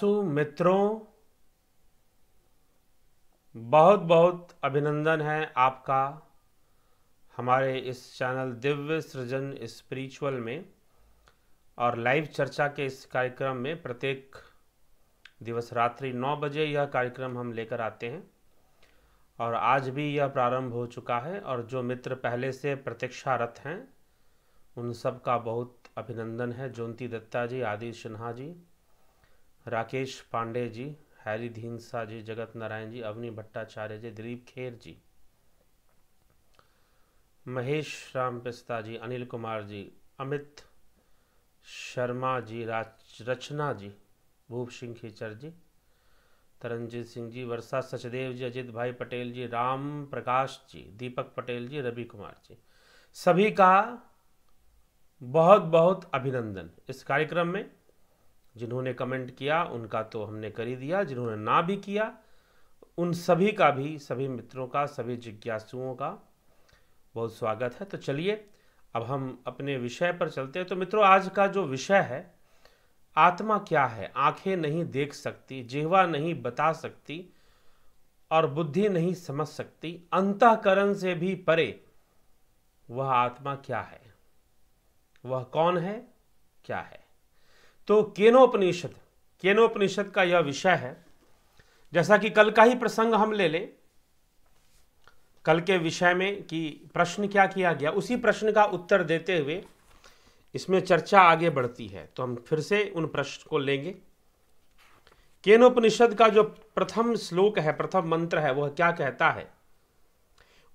तो मित्रों, बहुत बहुत अभिनंदन है आपका हमारे इस चैनल दिव्य सृजन स्पिरिचुअल में और लाइव चर्चा के इस कार्यक्रम में। प्रत्येक दिवस रात्रि 9 बजे यह कार्यक्रम हम लेकर आते हैं और आज भी यह प्रारंभ हो चुका है। और जो मित्र पहले से प्रतीक्षारत हैं उन सब का बहुत अभिनंदन है। ज्योति दत्ता जी, आदित्य सिन्हा जी, राकेश पांडे जी, हैरी धीनसा जी, जगत नारायण जी, अवनी भट्टाचार्य जी, दिलीप खेर जी, महेश राम पिस्ता जी, अनिल कुमार जी, अमित शर्मा जी, रचना जी, भूप सिंह खीचर जी, तरनजीत सिंह जी, वर्षा सचदेव जी, अजित भाई पटेल जी, राम प्रकाश जी, दीपक पटेल जी, रवि कुमार जी, सभी का बहुत बहुत अभिनंदन। इस कार्यक्रम में जिन्होंने कमेंट किया उनका तो हमने कर ही दिया, जिन्होंने ना भी किया उन सभी का भी, सभी मित्रों का, सभी जिज्ञासुओं का बहुत स्वागत है। तो चलिए अब हम अपने विषय पर चलते हैं। तो मित्रों, आज का जो विषय है, आत्मा क्या है। आंखें नहीं देख सकती, जिह्वा नहीं बता सकती और बुद्धि नहीं समझ सकती, अंतःकरण से भी परे वह आत्मा क्या है, वह कौन है, क्या है। तो केनोपनिषद का यह विषय है। जैसा कि कल का ही प्रसंग हम ले लें, कल के विषय में कि प्रश्न क्या किया गया, उसी प्रश्न का उत्तर देते हुए इसमें चर्चा आगे बढ़ती है। तो हम फिर से उन प्रश्न को लेंगे। केनोपनिषद का जो प्रथम श्लोक है, प्रथम मंत्र है, वह क्या कहता है।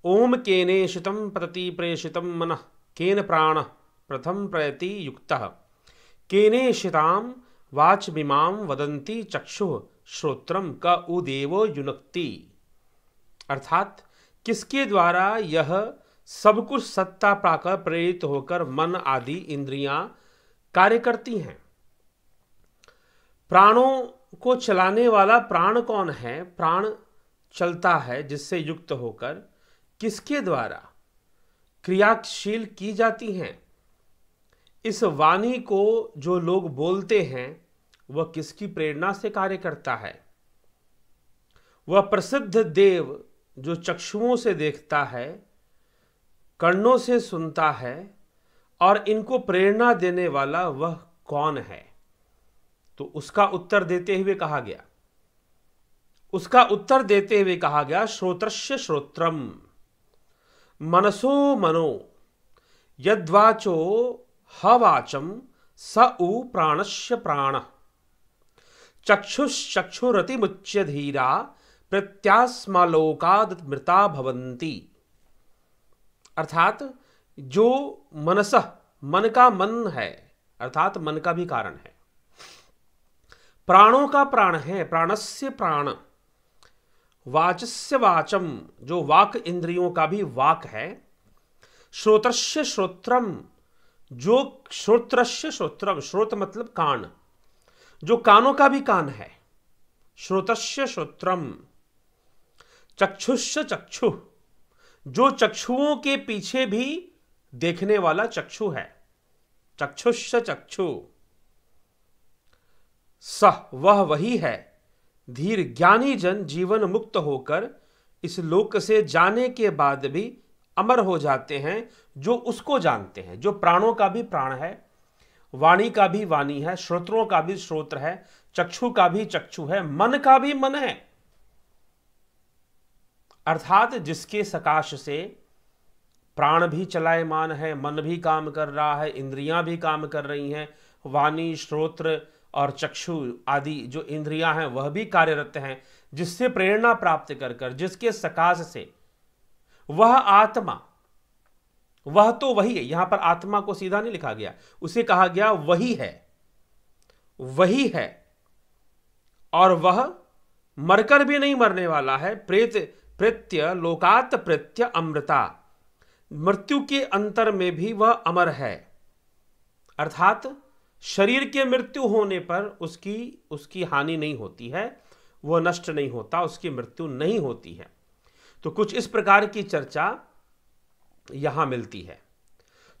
ओम केनेशितम पतति प्रेषितम मनः केन प्राण प्रथम प्रयति युक्तः केनेशिताम वाचमिमां वदन्ति चक्षुः श्रोत्रम क उदेवो युनक्ति। अर्थात किसके द्वारा यह सब कुछ सत्ता पाकर प्रेरित होकर मन आदि इंद्रियां कार्य करती हैं। प्राणों को चलाने वाला प्राण कौन है, प्राण चलता है जिससे युक्त होकर किसके द्वारा क्रियाशील की जाती हैं। इस वाणी को जो लोग बोलते हैं वह किसकी प्रेरणा से कार्य करता है। वह प्रसिद्ध देव जो चक्षुओं से देखता है, कर्णों से सुनता है और इनको प्रेरणा देने वाला वह कौन है। तो उसका उत्तर देते हुए कहा गया श्रोत्रस्य श्रोत्रम मनसो मनो यद्वाचो हवाचम स उ प्राणस्य प्राण चक्षुश्चक्षुरतिमुच्य धीरा प्रत्यास्मालोकाद मृता भवन्ति। अर्थात जो मनसः, मन का मन है, अर्थात मन का भी कारण है, प्राणों का प्राण है, प्राणस्य प्राण, वाचस्य वाचम, जो वाक इंद्रियों का भी वाक है, श्रोत्रस्य श्रोत्रम, जो श्रोत्रस्य श्रोत्रम, श्रोत मतलब कान, जो कानों का भी कान है, श्रोतस्य श्रोत्रम, चक्षुष्य चक्षु, जो चक्षुओं के पीछे भी देखने वाला चक्षु है, चक्षुष्य चक्षु, सह, वह वही है, धीर ज्ञानी जन जीवन मुक्त होकर इस लोक से जाने के बाद भी अमर हो जाते हैं, जो उसको जानते हैं, जो प्राणों का भी प्राण है, वाणी का भी वाणी है, श्रोत्रों का भी श्रोत्र है, चक्षु का भी चक्षु है, मन का भी मन है। अर्थात जिसके सकाश से प्राण भी चलायमान है, मन भी काम कर रहा है, इंद्रियां भी काम कर रही हैं, वाणी, श्रोत्र और चक्षु आदि जो इंद्रियां हैं वह भी कार्यरत हैं, जिससे प्रेरणा प्राप्त कर जिसके सकाश से वह आत्मा, वह तो वही है। यहां पर आत्मा को सीधा नहीं लिखा गया, उसे कहा गया वही है, वही है, और वह मरकर भी नहीं मरने वाला है। प्रेत्य लोकात प्रेत्य अमृता, मृत्यु के अंतर में भी वह अमर है। अर्थात शरीर के मृत्यु होने पर उसकी हानि नहीं होती है, वह नष्ट नहीं होता, उसकी मृत्यु नहीं होती है। तो कुछ इस प्रकार की चर्चा यहां मिलती है।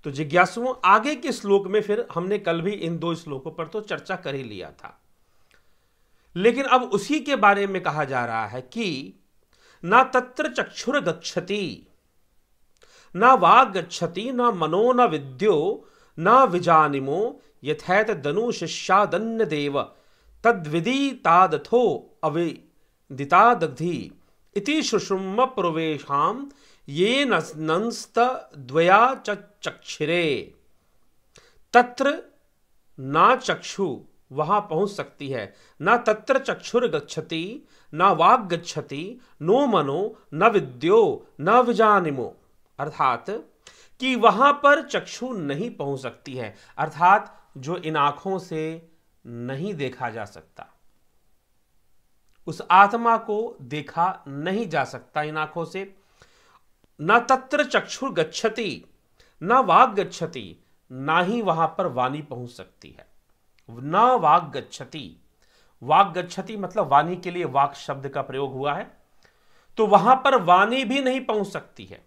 तो जिज्ञासुओं, आगे के श्लोक में फिर हमने कल भी इन दो श्लोकों पर तो चर्चा कर ही लिया था। लेकिन अब उसी के बारे में कहा जा रहा है कि ना तत्र चक्षुर गच्छति, ना वाग गच्छति, ना मनो न विद्यो न विजानिमो यथैत दनु शिष्यादन्य देव तद्विदितादथो अविदितादधि इति सुषुम्न प्रवेशाम ये नंस्त द्वया चक्षुरे। तत्र ना चक्षु वहां पहुंच सकती है, ना तत्र चक्षुर गच्छति, ना वाग गच्छति, नो मनो न विद्यो न विजानिमो, अर्थात कि वहां पर चक्षु नहीं पहुंच सकती है, अर्थात जो इन आंखों से नहीं देखा जा सकता, उस आत्मा को देखा नहीं जा सकता इन आंखों से। न तत्र चक्षुर गच्छति, न वाग गच्छति, ना ही वहां पर वाणी पहुंच सकती है। न वाग गच्छति, वाग गच्छति मतलब वाणी के लिए वाक शब्द का प्रयोग हुआ है, तो वहां पर वाणी भी नहीं पहुंच सकती है।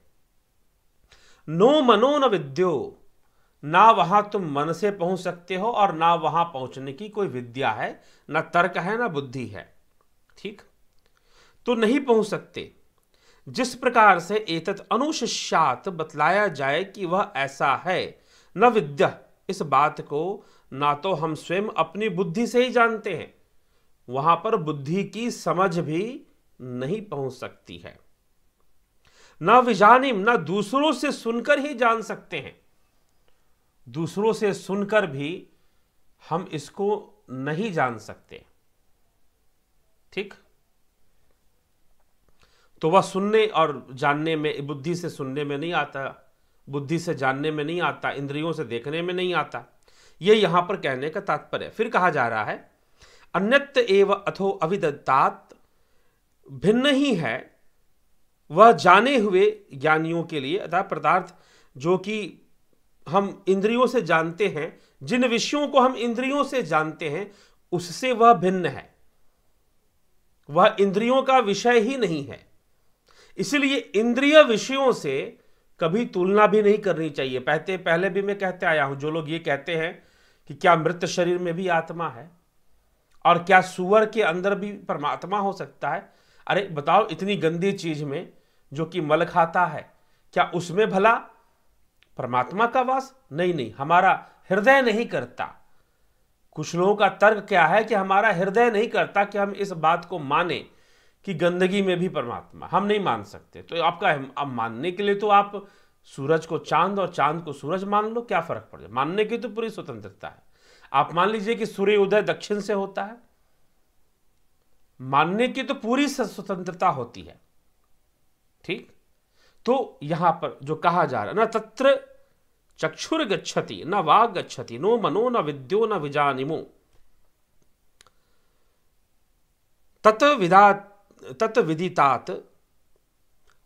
नो मनो न विद्यो, ना वहां तुम मन से पहुंच सकते हो और ना वहां पहुंचने की कोई विद्या है, ना तर्क है ना बुद्धि है, ठीक, तो नहीं पहुंच सकते। जिस प्रकार से एतत् अनुशिष्यात बतलाया जाए कि वह ऐसा है, न विद्या, इस बात को ना तो हम स्वयं अपनी बुद्धि से ही जानते हैं, वहां पर बुद्धि की समझ भी नहीं पहुंच सकती है। ना विजानिम, ना दूसरों से सुनकर ही जान सकते हैं, दूसरों से सुनकर भी हम इसको नहीं जान सकते, ठीक। तो वह सुनने और जानने में, बुद्धि से सुनने में नहीं आता, बुद्धि से जानने में नहीं आता, इंद्रियों से देखने में नहीं आता, ये यहां पर कहने का तात्पर्य। फिर कहा जा रहा है अन्यत्र एव अथो अविदत्तात, भिन्न ही है वह जाने हुए ज्ञानियों के लिए, अर्थात पदार्थ जो कि हम इंद्रियों से जानते हैं, जिन विषयों को हम इंद्रियों से जानते हैं उससे वह भिन्न है, वह इंद्रियों का विषय ही नहीं है। इसलिए इंद्रिय विषयों से कभी तुलना भी नहीं करनी चाहिए। पहले भी मैं कहते आया हूं, जो लोग ये कहते हैं कि क्या मृत शरीर में भी आत्मा है और क्या सुअर के अंदर भी परमात्मा हो सकता है, अरे बताओ, इतनी गंदी चीज में जो कि मल खाता है, क्या उसमें भला परमात्मा का वास? नहीं नहीं, हमारा हृदय नहीं करता। कुछ लोगों का तर्क क्या है कि हमारा हृदय नहीं करता कि हम इस बात को माने कि गंदगी में भी परमात्मा, हम नहीं मान सकते। तो आपका अब मानने के लिए तो आप सूरज को चांद और चांद को सूरज मान लो, क्या फर्क पड़ जाए, मानने की तो पूरी स्वतंत्रता है। आप मान लीजिए कि सूर्य उदय दक्षिण से होता है, मानने की तो पूरी स्वतंत्रता होती है, ठीक। तो यहां पर जो कहा जा रहा है, ना तत्र चक्षुर गच्छति, न वाग गच्छति, नो मनो न विद्यो न विजानिमो तत् विदितात,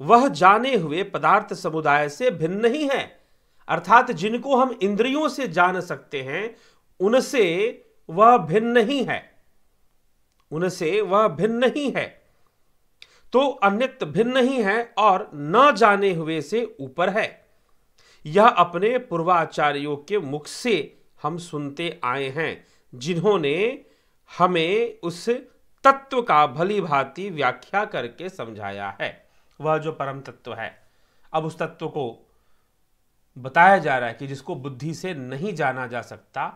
वह जाने हुए पदार्थ समुदाय से भिन्न ही है, अर्थात जिनको हम इंद्रियों से जान सकते हैं उनसे वह भिन्न ही है, उनसे वह भिन्न ही है। तो अन्यत्र भिन्न ही है और न जाने हुए से ऊपर है। यह अपने पूर्वाचार्यों के मुख से हम सुनते आए हैं, जिन्होंने हमें उस तत्व का भली भांति व्याख्या करके समझाया है। वह जो परम तत्व है, अब उस तत्व को बताया जा रहा है कि जिसको बुद्धि से नहीं जाना जा सकता।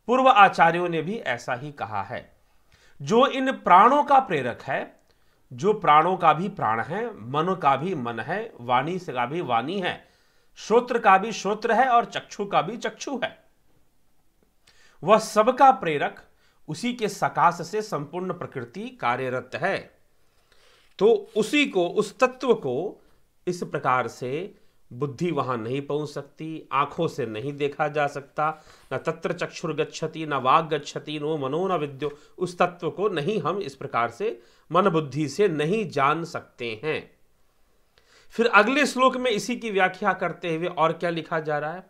पूर्व आचार्यों ने भी ऐसा ही कहा है। जो इन प्राणों का प्रेरक है, जो प्राणों का भी प्राण है, मन का भी मन है, वाणी से का भी वाणी है, श्रोत्र का भी श्रोत्र है और चक्षु का भी चक्षु है, वह सबका प्रेरक, उसी के सकाश से संपूर्ण प्रकृति कार्यरत है। तो उसी को, उस तत्व को इस प्रकार से बुद्धि वहां नहीं पहुंच सकती, आंखों से नहीं देखा जा सकता। न तत्र चक्षुर गच्छति, न वाग गच्छति, नो मनो न विद्यो, उस तत्व को नहीं हम इस प्रकार से मन बुद्धि से नहीं जान सकते हैं। फिर अगले श्लोक में इसी की व्याख्या करते हुए और क्या लिखा जा रहा है,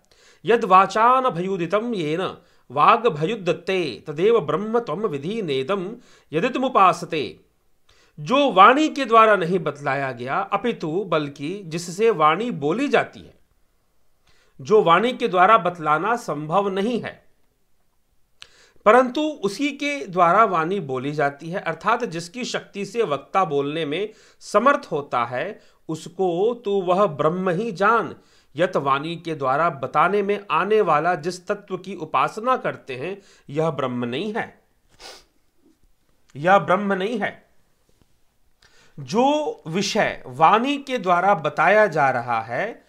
यद वाचान भयुदितम येन वाग भयुदत्ते तदेव ब्रह्म त्वम विधि नेदम यदितमुपासते। जो वाणी के द्वारा नहीं बतलाया गया, अपितु बल्कि जिससे वाणी बोली जाती है, जो वाणी के द्वारा बतलाना संभव नहीं है, परंतु उसी के द्वारा वाणी बोली जाती है, अर्थात जिसकी शक्ति से वक्ता बोलने में समर्थ होता है उसको तो वह ब्रह्म ही जान। यत वाणी के द्वारा बताने में आने वाला जिस तत्व की उपासना करते हैं यह ब्रह्म नहीं है, यह ब्रह्म नहीं है। जो विषय वाणी के द्वारा बताया जा रहा है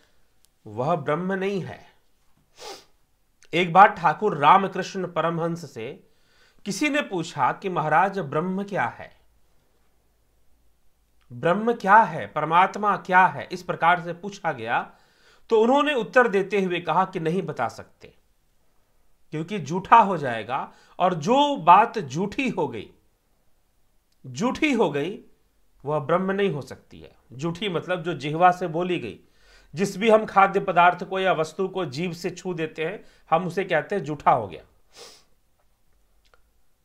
वह ब्रह्म नहीं है। एक बार ठाकुर रामकृष्ण परमहंस से किसी ने पूछा कि महाराज ब्रह्म क्या है, ब्रह्म क्या है, परमात्मा क्या है, इस प्रकार से पूछा गया तो उन्होंने उत्तर देते हुए कहा कि नहीं बता सकते, क्योंकि झूठा हो जाएगा, और जो बात झूठी हो गई वह ब्रह्म नहीं हो सकती है। झूठी मतलब जो जिह्वा से बोली गई, जिस भी हम खाद्य पदार्थ को या वस्तु को जीभ से छू देते हैं हम उसे कहते हैं झूठा हो गया।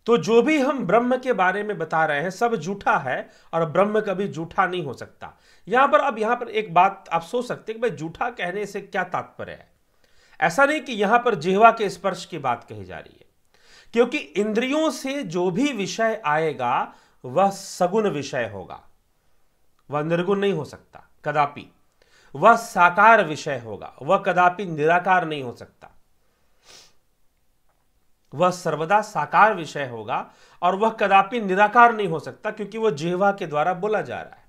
तो जो भी हम ब्रह्म के बारे में बता रहे हैं सब झूठा है, और ब्रह्म कभी झूठा नहीं हो सकता। यहां पर एक बात आप सोच सकते हैं कि भाई झूठा कहने से क्या तात्पर्य है। ऐसा नहीं कि यहां पर जिह्वा के स्पर्श की बात कही जा रही है, क्योंकि इंद्रियों से जो भी विषय आएगा वह सगुण विषय होगा, वह निर्गुण नहीं हो सकता कदापि। वह साकार विषय होगा, वह कदापि निराकार नहीं हो सकता। वह सर्वदा साकार विषय होगा और वह कदापि निराकार नहीं हो सकता, क्योंकि वह जिह्वा के द्वारा बोला जा रहा है,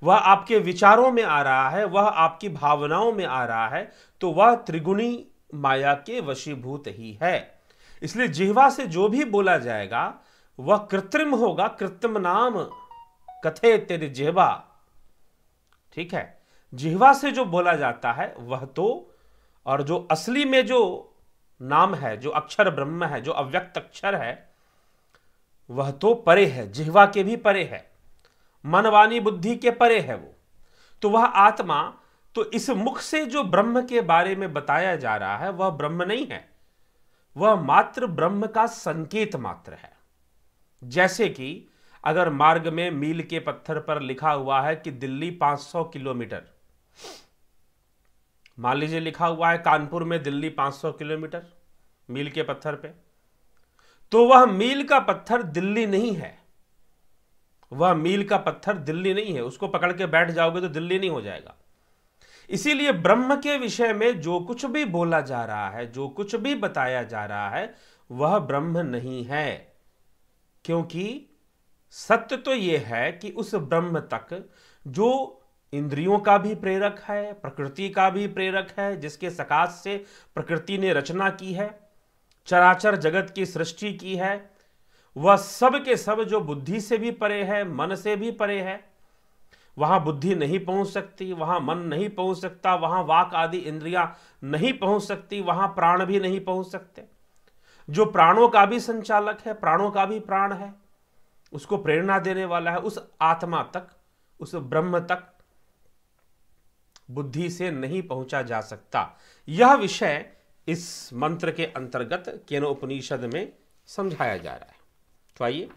वह आपके विचारों में आ रहा है, वह आपकी भावनाओं में आ रहा है, तो वह त्रिगुणी माया के वशीभूत ही है। इसलिए जिह्वा से जो भी बोला जाएगा वह कृत्रिम होगा। कृत्रिम नाम कथे तेरी जिह्वा, ठीक है। जिह्वा से जो बोला जाता है वह तो, और जो असली में जो नाम है, जो अक्षर ब्रह्म है, जो अव्यक्त अक्षर है, वह तो परे है, जिह्वा के भी परे है, मन वाणी बुद्धि के परे है वो। तो वह आत्मा, तो इस मुख से जो ब्रह्म के बारे में बताया जा रहा है वह ब्रह्म नहीं है, वह मात्र ब्रह्म का संकेत मात्र है। जैसे कि अगर मार्ग में मील के पत्थर पर लिखा हुआ है कि दिल्ली 500 किलोमीटर, मान लीजिए लिखा हुआ है कानपुर में दिल्ली 500 किलोमीटर मील के पत्थर पे, तो वह मील का पत्थर दिल्ली नहीं है, वह मील का पत्थर दिल्ली नहीं है। उसको पकड़ के बैठ जाओगे तो दिल्ली नहीं हो जाएगा। इसीलिए ब्रह्म के विषय में जो कुछ भी बोला जा रहा है, जो कुछ भी बताया जा रहा है, वह ब्रह्म नहीं है। क्योंकि सत्य तो यह है कि उस ब्रह्म तक जो इंद्रियों का भी प्रेरक है, प्रकृति का भी प्रेरक है, जिसके सकाश से प्रकृति ने रचना की है, चराचर जगत की सृष्टि की है, वह सब के सब जो बुद्धि से भी परे है, मन से भी परे है। वहां बुद्धि नहीं पहुंच सकती, वहां मन नहीं पहुंच सकता, वहां वाक आदि इंद्रियां नहीं पहुंच सकती, वहां प्राण भी नहीं पहुंच सकते। जो प्राणों का भी संचालक है, प्राणों का भी प्राण है, उसको प्रेरणा देने वाला है, उस आत्मा तक, उस ब्रह्म तक बुद्धि से नहीं पहुंचा जा सकता। यह विषय इस मंत्र के अंतर्गत केनोपनिषद में समझाया जा रहा है। तो आइए,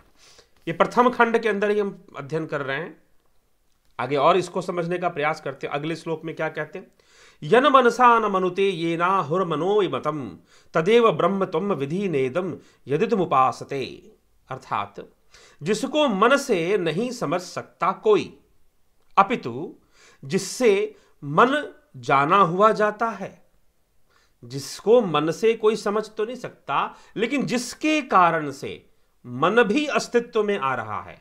ये प्रथम खंड के अंदर ही हम अध्ययन कर रहे हैं, आगे और इसको समझने का प्रयास करते हैं। अगले श्लोक में क्या कहते हैं? यन मनसा न मनुते ये ना हुर्मनोमतम तदेव ब्रह्म त्वम विधि नेदम यदितमुपासते। अर्थात जिसको मन से नहीं समझ सकता कोई, अपितु जिससे मन जाना हुआ जाता है, जिसको मन से कोई समझ तो नहीं सकता, लेकिन जिसके कारण से मन भी अस्तित्व में आ रहा है,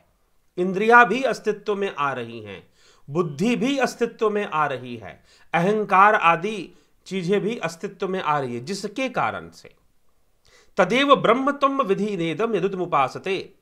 इंद्रियां भी अस्तित्व में आ रही हैं, बुद्धि भी अस्तित्व में आ रही है, अहंकार आदि चीजें भी अस्तित्व में आ रही है, जिसके कारण से तदेव ब्रह्म त्वम विधि नेदम यदुतमुपासते,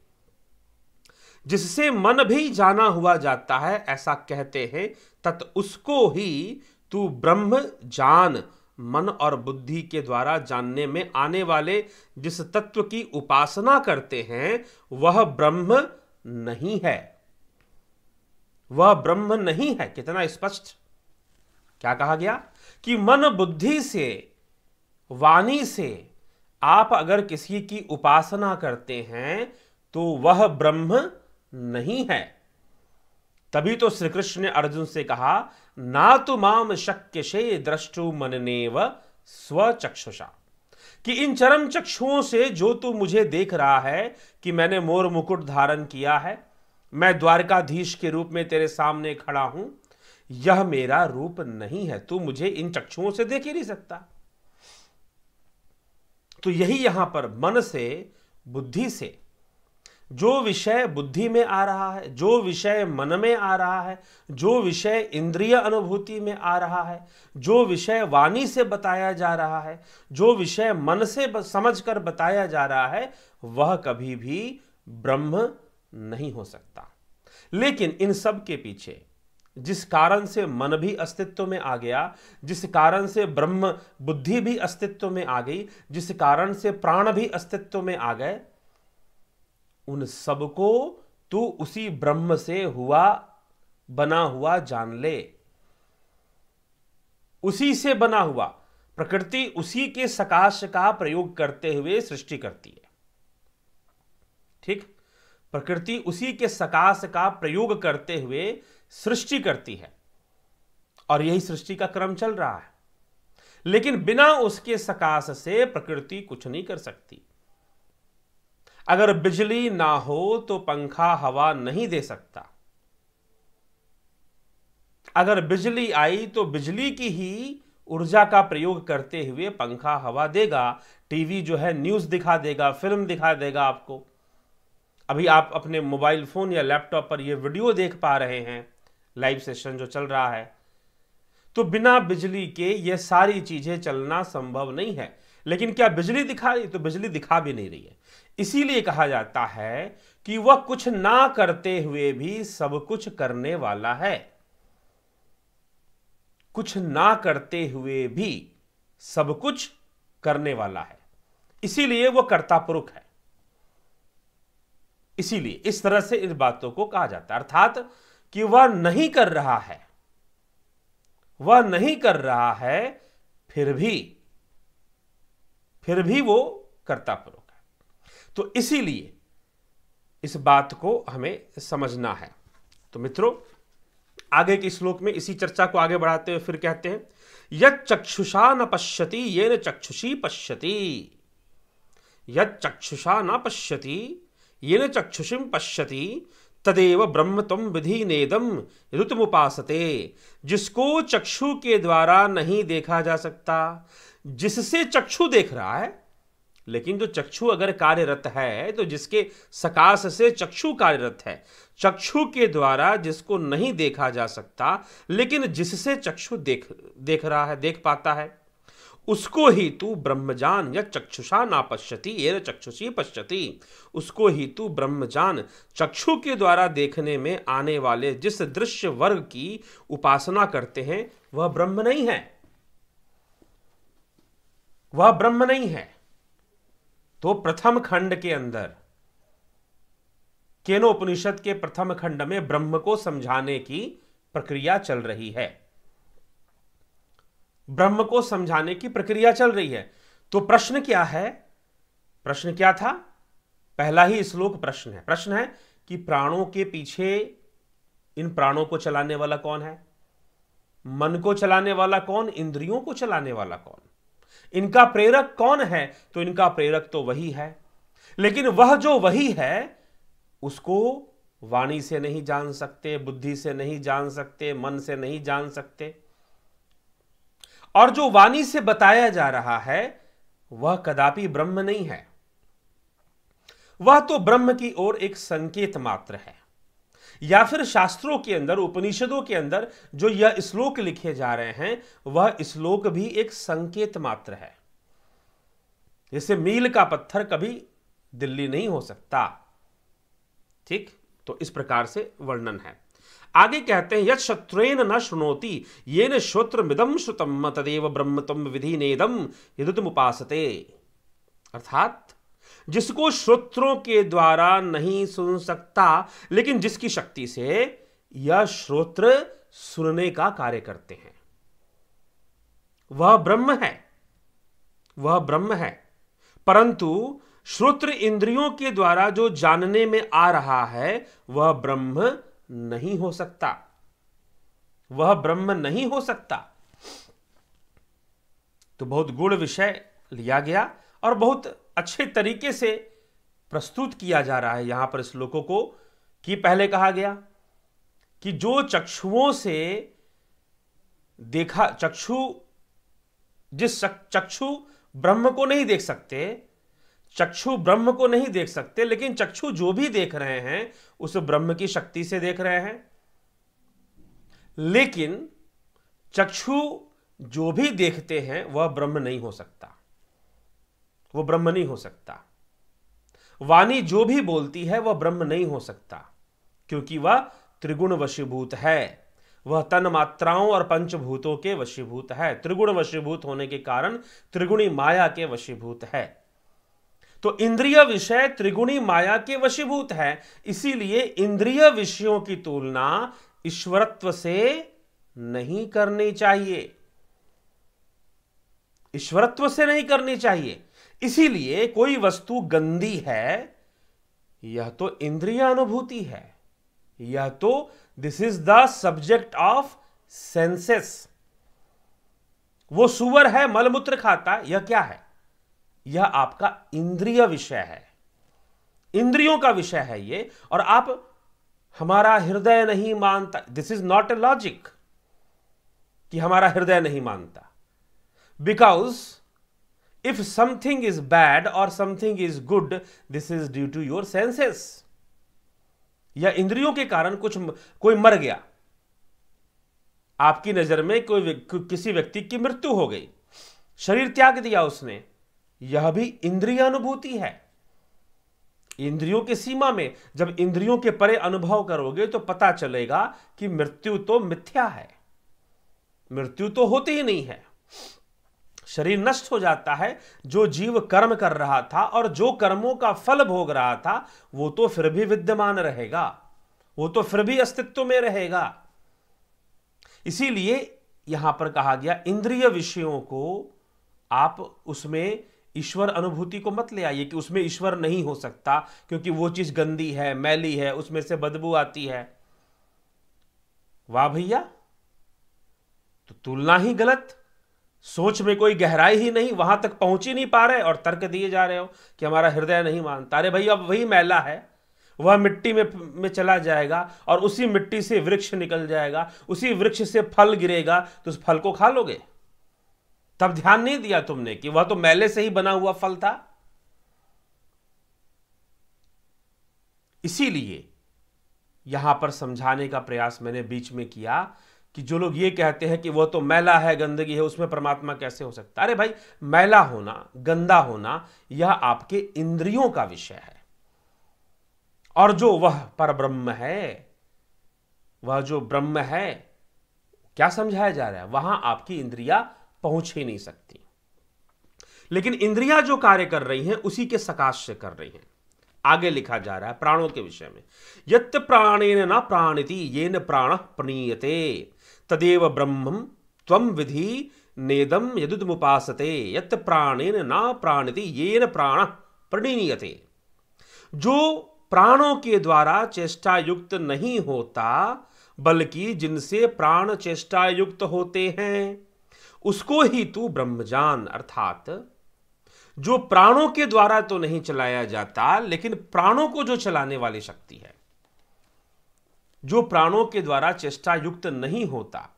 जिससे मन भी जाना हुआ जाता है, ऐसा कहते हैं, तत् उसको ही तू ब्रह्म जान। मन और बुद्धि के द्वारा जानने में आने वाले जिस तत्व की उपासना करते हैं वह ब्रह्म नहीं है, वह ब्रह्म नहीं है। कितना स्पष्ट, क्या कहा गया कि मन बुद्धि से, वाणी से आप अगर किसी की उपासना करते हैं तो वह ब्रह्म नहीं है। तभी तो श्री कृष्ण ने अर्जुन से कहा, ना तो माम शक्यसे द्रष्टु मननेव स्वचक्षुषा। कि इन चरम चक्षुओं से जो तू मुझे देख रहा है कि मैंने मोर मुकुट धारण किया है, मैं द्वारकाधीश के रूप में तेरे सामने खड़ा हूं, यह मेरा रूप नहीं है। तू मुझे इन चक्षुओं से देख ही नहीं सकता। तो यही यहां पर मन से, बुद्धि से जो विषय बुद्धि में आ रहा है, जो विषय मन में आ रहा है, जो विषय इंद्रिय अनुभूति में आ रहा है, जो विषय वाणी से बताया जा रहा है, जो विषय मन से समझकर बताया जा रहा है, वह कभी भी ब्रह्म नहीं हो सकता। लेकिन इन सब के पीछे जिस कारण से मन भी अस्तित्व में आ गया, जिस कारण से ब्रह्म बुद्धि भी अस्तित्व में आ गई, जिस कारण से प्राण भी अस्तित्व में आ गए, उन सबको तू उसी ब्रह्म से हुआ बना हुआ जान ले। उसी से बना हुआ, प्रकृति उसी के सकाश का प्रयोग करते हुए सृष्टि करती है। ठीक, प्रकृति उसी के सकाश का प्रयोग करते हुए सृष्टि करती है और यही सृष्टि का क्रम चल रहा है। लेकिन बिना उसके सकाश से प्रकृति कुछ नहीं कर सकती। अगर बिजली ना हो तो पंखा हवा नहीं दे सकता। अगर बिजली आई तो बिजली की ही ऊर्जा का प्रयोग करते हुए पंखा हवा देगा, टीवी जो है न्यूज़ दिखा देगा, फिल्म दिखा देगा आपको। अभी आप अपने मोबाइल फोन या लैपटॉप पर ये वीडियो देख पा रहे हैं, लाइव सेशन जो चल रहा है। तो बिना बिजली के ये सारी चीजें चलना संभव नहीं है। लेकिन क्या बिजली दिखा रही? तो बिजली दिखा भी नहीं रही है। इसीलिए कहा जाता है कि वह कुछ ना करते हुए भी सब कुछ करने वाला है। कुछ ना करते हुए भी सब कुछ करने वाला है, इसीलिए वह कर्ता पुरुष है। इसीलिए इस तरह से इन बातों को कहा जाता है, अर्थात कि वह नहीं कर रहा है, वह नहीं कर रहा है, फिर भी वो कर्ता पुरुष है। तो इसीलिए इस बात को हमें समझना है। तो मित्रों, आगे के श्लोक में इसी चर्चा को आगे बढ़ाते हुए फिर कहते हैं, यत् चक्षुषा न पश्यति येन चक्षुषी पश्यति, यत् चक्षुषा न पश्यति येन चक्षुषीं पश्यति तदेव ब्रह्म त्वं विधिनेदं यदुतमुपासते। जिसको चक्षु के द्वारा नहीं देखा जा सकता, जिससे चक्षु देख रहा है, लेकिन जो चक्षु अगर कार्यरत है तो जिसके सकाश से चक्षु कार्यरत है, चक्षु के द्वारा जिसको नहीं देखा जा सकता लेकिन जिससे चक्षु देख रहा है, देख पाता है, उसको ही तू ब्रह्मजान या चक्षुषा ना पश्यति येन चक्षुषी पश्यति। उसको ही तू ब्रह्मजान, चक्षु के द्वारा देखने में आने वाले जिस दृश्य वर्ग की उपासना करते हैं वह ब्रह्म नहीं है, वह ब्रह्म नहीं है। तो प्रथम खंड के अंदर, केनोपनिषद के प्रथम खंड में ब्रह्म को समझाने की प्रक्रिया चल रही है। ब्रह्म को समझाने की प्रक्रिया चल रही है। तो प्रश्न क्या है? प्रश्न क्या था? पहला ही श्लोक प्रश्न है। प्रश्न है कि प्राणों के पीछे, इन प्राणों को चलाने वाला कौन है? मन को चलाने वाला कौन? इंद्रियों को चलाने वाला कौन? इनका प्रेरक कौन है? तो इनका प्रेरक तो वही है, लेकिन वह जो वही है उसको वाणी से नहीं जान सकते, बुद्धि से नहीं जान सकते, मन से नहीं जान सकते। और जो वाणी से बताया जा रहा है वह कदापि ब्रह्म नहीं है, वह तो ब्रह्म की ओर एक संकेत मात्र है। या फिर शास्त्रों के अंदर, उपनिषदों के अंदर जो यह श्लोक लिखे जा रहे हैं वह श्लोक भी एक संकेत मात्र है। जैसे मील का पत्थर कभी दिल्ली नहीं हो सकता। ठीक, तो इस प्रकार से वर्णन है। आगे कहते हैं, यत् शत्रुएन न शृणोति येन श्रोत्रमिदं श्रुतम् तदेव ब्रह्म त्वं विधिनेदं यदुतमुपासते। अर्थात जिसको श्रोत्रों के द्वारा नहीं सुन सकता, लेकिन जिसकी शक्ति से यह श्रोत्र सुनने का कार्य करते हैं, वह ब्रह्म है, वह ब्रह्म है। परंतु श्रोत्र इंद्रियों के द्वारा जो जानने में आ रहा है वह ब्रह्म नहीं हो सकता, वह ब्रह्म नहीं हो सकता। तो बहुत गूढ़ विषय लिया गया और बहुत अच्छे तरीके से प्रस्तुत किया जा रहा है यहां पर श्लोकों को। कि पहले कहा गया कि जो चक्षुओं से देखा, चक्षु ब्रह्म को नहीं देख सकते, चक्षु ब्रह्म को नहीं देख सकते, लेकिन चक्षु जो भी देख रहे हैं उस ब्रह्म की शक्ति से देख रहे हैं। लेकिन चक्षु जो भी देखते हैं वह ब्रह्म नहीं हो सकता, वह ब्रह्म नहीं हो सकता। वाणी जो भी बोलती है वह ब्रह्म नहीं हो सकता, क्योंकि वह त्रिगुण वशीभूत है, वह तन मात्राओं और पंचभूतों के वशीभूत है। त्रिगुण वशीभूत होने के कारण त्रिगुणी माया के वशीभूत है। तो इंद्रिय विषय त्रिगुणी माया के वशीभूत है, इसीलिए इंद्रिय विषयों की तुलना ईश्वरत्व से नहीं करनी चाहिए, ईश्वरत्व से नहीं करनी चाहिए। इसीलिए कोई वस्तु गंदी है, यह तो इंद्रिय अनुभूति है, यह तो this is the subject of senses. वो सुअर है, मलमूत्र खाता, यह क्या है? यह आपका इंद्रिय विषय है, इंद्रियों का विषय है ये। और आप हमारा हृदय नहीं मानता, this is not a logic कि हमारा हृदय नहीं मानता। Because if something is bad और something is good, this is due to your senses. या इंद्रियों के कारण कोई मर गया, आपकी नजर में किसी व्यक्ति की मृत्यु हो गई, शरीर त्याग दिया उसने, यह भी इंद्रिय अनुभूति है। इंद्रियों की सीमा में जब इंद्रियों के परे अनुभव करोगे तो पता चलेगा कि मृत्यु तो मिथ्या है, मृत्यु तो होती ही नहीं है। शरीर नष्ट हो जाता है, जो जीव कर्म कर रहा था और जो कर्मों का फल भोग रहा था वो तो फिर भी विद्यमान रहेगा, वो तो फिर भी अस्तित्व में रहेगा। इसीलिए यहां पर कहा गया इंद्रिय विषयों को आप उसमें ईश्वर अनुभूति को मत ले आइए कि उसमें ईश्वर नहीं हो सकता क्योंकि वो चीज गंदी है, मैली है, उसमें से बदबू आती है। वाह भैया, तो तुलना ही गलत, सोच में कोई गहराई ही नहीं, वहां तक पहुंच ही नहीं पा रहे और तर्क दिए जा रहे हो कि हमारा हृदय नहीं मानता। अरे भैया, वही मैला है, वह मिट्टी में चला जाएगा और उसी मिट्टी से वृक्ष निकल जाएगा, उसी वृक्ष से फल गिरेगा, तो उस फल को खा लोगे। तब ध्यान नहीं दिया तुमने कि वह तो मैले से ही बना हुआ फल था। इसीलिए यहां पर समझाने का प्रयास मैंने बीच में किया कि जो लोग ये कहते हैं कि वह तो मैला है, गंदगी है, उसमें परमात्मा कैसे हो सकता है। अरे भाई, मैला होना, गंदा होना, यह आपके इंद्रियों का विषय है। और जो वह परब्रह्म है, वह जो ब्रह्म है, क्या समझाया जा रहा है, वहां आपकी इंद्रियां पहुंच ही नहीं सकती। लेकिन इंद्रियां जो कार्य कर रही हैं उसी के सकाश से कर रही हैं। आगे लिखा जा रहा है प्राणों के विषय में, यत् प्राणेन न प्राणिति येन प्राणः प्रणीयते तदेव ब्रह्मं त्वं विधि नेदं यदुदमुपासते यत् प्राणेन न प्राणिति येन प्राणः प्रणीयते। जो प्राणों के द्वारा चेष्टा युक्त नहीं होता बल्कि जिनसे प्राण चेष्टा युक्त होते हैं, उसको ही तू ब्रह्म जान। अर्थात जो प्राणों के द्वारा तो नहीं चलाया जाता, लेकिन प्राणों को जो चलाने वाली शक्ति है, जो प्राणों के द्वारा चेष्टा युक्त नहीं होता,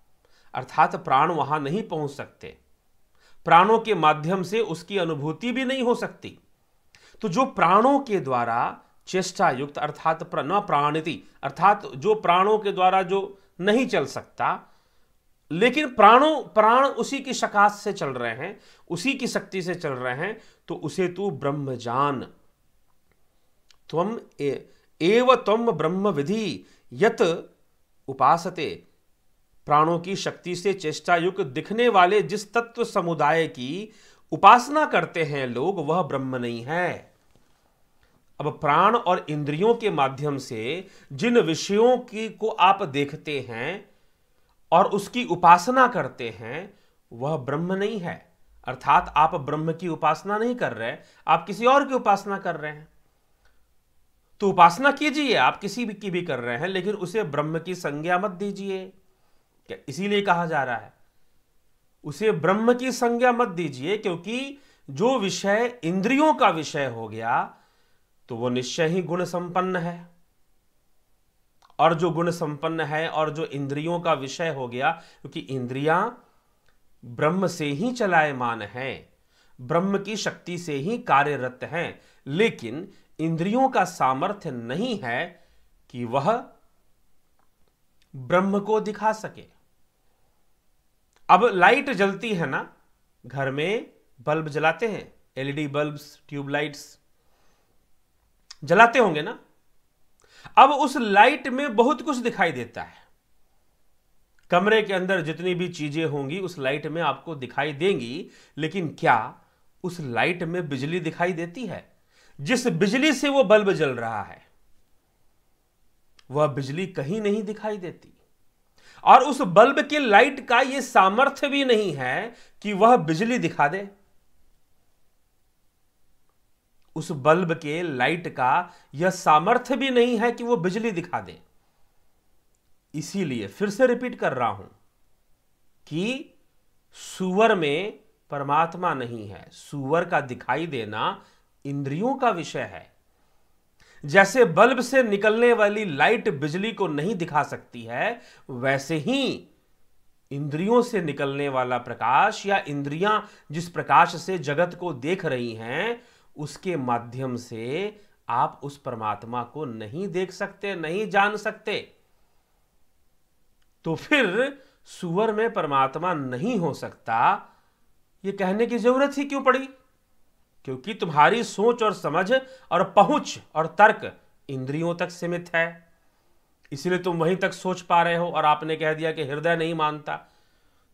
अर्थात प्राण वहां नहीं पहुंच सकते, प्राणों के माध्यम से उसकी अनुभूति भी नहीं हो सकती। तो जो प्राणों के द्वारा चेष्टा युक्त अर्थात न प्राणिति, अर्थात जो प्राणों के द्वारा जो नहीं चल सकता, लेकिन प्राण उसी की सकाश से चल रहे हैं, उसी की शक्ति से चल रहे हैं, तो उसे तू ब्रह्म जान। त्वम एव त्वम ब्रह्म विधि यत उपासते। प्राणों की शक्ति से चेष्टा युक्त दिखने वाले जिस तत्व समुदाय की उपासना करते हैं लोग, वह ब्रह्म नहीं है। अब प्राण और इंद्रियों के माध्यम से जिन विषयों को आप देखते हैं और उसकी उपासना करते हैं, वह ब्रह्म नहीं है। अर्थात आप ब्रह्म की उपासना नहीं कर रहे, आप किसी और की उपासना कर रहे हैं। तो उपासना कीजिए, आप किसी भी की भी कर रहे हैं, लेकिन उसे ब्रह्म की संज्ञा मत दीजिए। क्या इसीलिए कहा जा रहा है उसे ब्रह्म की संज्ञा मत दीजिए, क्योंकि जो विषय इंद्रियों का विषय हो गया तो वो निश्चय ही गुण संपन्न है, और जो गुण संपन्न है और जो इंद्रियों का विषय हो गया, क्योंकि इंद्रियां ब्रह्म से ही चलायमान हैं, ब्रह्म की शक्ति से ही कार्यरत हैं, लेकिन इंद्रियों का सामर्थ्य नहीं है कि वह ब्रह्म को दिखा सके। अब लाइट जलती है ना, घर में बल्ब जलाते हैं, एलईडी बल्ब्स, ट्यूबलाइट्स जलाते होंगे ना। अब उस लाइट में बहुत कुछ दिखाई देता है, कमरे के अंदर जितनी भी चीजें होंगी उस लाइट में आपको दिखाई देंगी, लेकिन क्या उस लाइट में बिजली दिखाई देती है? जिस बिजली से वो बल्ब जल रहा है वह बिजली कहीं नहीं दिखाई देती, और उस बल्ब के लाइट का यह सामर्थ्य भी नहीं है कि वह बिजली दिखा दे। उस बल्ब के लाइट का यह सामर्थ्य भी नहीं है कि वो बिजली दिखा दे। इसीलिए फिर से रिपीट कर रहा हूं कि सूअर में परमात्मा नहीं है, सूअर का दिखाई देना इंद्रियों का विषय है। जैसे बल्ब से निकलने वाली लाइट बिजली को नहीं दिखा सकती है, वैसे ही इंद्रियों से निकलने वाला प्रकाश या इंद्रियां जिस प्रकाश से जगत को देख रही हैं, उसके माध्यम से आप उस परमात्मा को नहीं देख सकते, नहीं जान सकते। तो फिर सूअर में परमात्मा नहीं हो सकता, यह कहने की जरूरत ही क्यों पड़ी? क्योंकि तुम्हारी सोच और समझ और पहुंच और तर्क इंद्रियों तक सीमित है, इसलिए तुम वहीं तक सोच पा रहे हो। और आपने कह दिया कि हृदय नहीं मानता,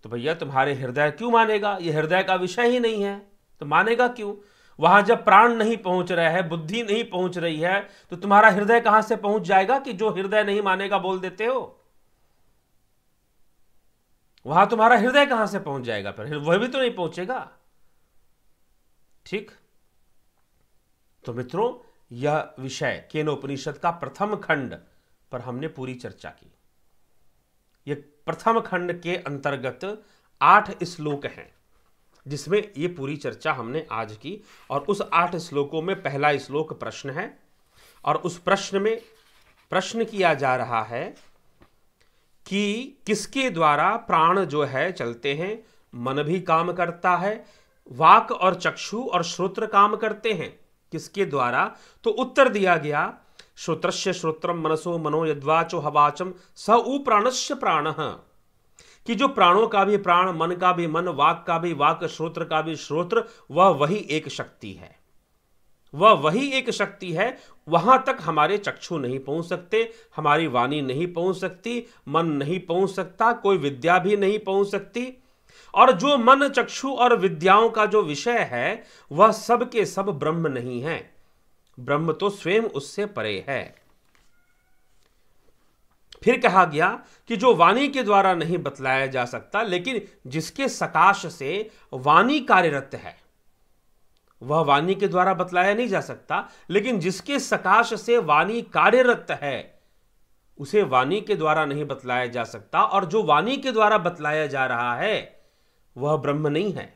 तो भैया तुम्हारे हृदय क्यों मानेगा? यह हृदय का विषय ही नहीं है, तो मानेगा क्यों? वहां जब प्राण नहीं पहुंच रहे हैं, बुद्धि नहीं पहुंच रही है, तो तुम्हारा हृदय कहां से पहुंच जाएगा कि जो हृदय नहीं मानेगा बोल देते हो? वहां तुम्हारा हृदय कहां से पहुंच जाएगा? फिर वह भी तो नहीं पहुंचेगा। ठीक, तो मित्रों, यह विषय केनोपनिषद का प्रथम खंड पर हमने पूरी चर्चा की। यह प्रथम खंड के अंतर्गत 8 श्लोक हैं जिसमें यह पूरी चर्चा हमने आज की। और उस 8 श्लोकों में पहला श्लोक प्रश्न है, और उस प्रश्न में प्रश्न किया जा रहा है कि किसके द्वारा प्राण जो है चलते हैं, मन भी काम करता है, वाक और चक्षु और श्रोत्र काम करते हैं, किसके द्वारा? तो उत्तर दिया गया, श्रोत्रस्य श्रोत्रम मनसो मनो यद्वाचो हवाचम स उ प्राणस्य प्राणः, कि जो प्राणों का भी प्राण, मन का भी मन, वाक का भी वाक, श्रोत्र का भी श्रोत्र, वह वही एक शक्ति है, वह वही एक शक्ति है। वहां तक हमारे चक्षु नहीं पहुंच सकते, हमारी वाणी नहीं पहुंच सकती, मन नहीं पहुंच सकता, कोई विद्या भी नहीं पहुंच सकती। और जो मन, चक्षु और विद्याओं का जो विषय है वह सब के सब ब्रह्म नहीं है, ब्रह्म तो स्वयं उससे परे है। फिर कहा गया कि जो वाणी के द्वारा नहीं बतलाया जा सकता, लेकिन जिसके सकाश से वाणी कार्यरत है, वह वाणी के द्वारा बतलाया नहीं जा सकता, लेकिन जिसके सकाश से वाणी कार्यरत है उसे वाणी के द्वारा नहीं बतलाया जा सकता। और जो वाणी के द्वारा बतलाया जा रहा है वह ब्रह्म नहीं है।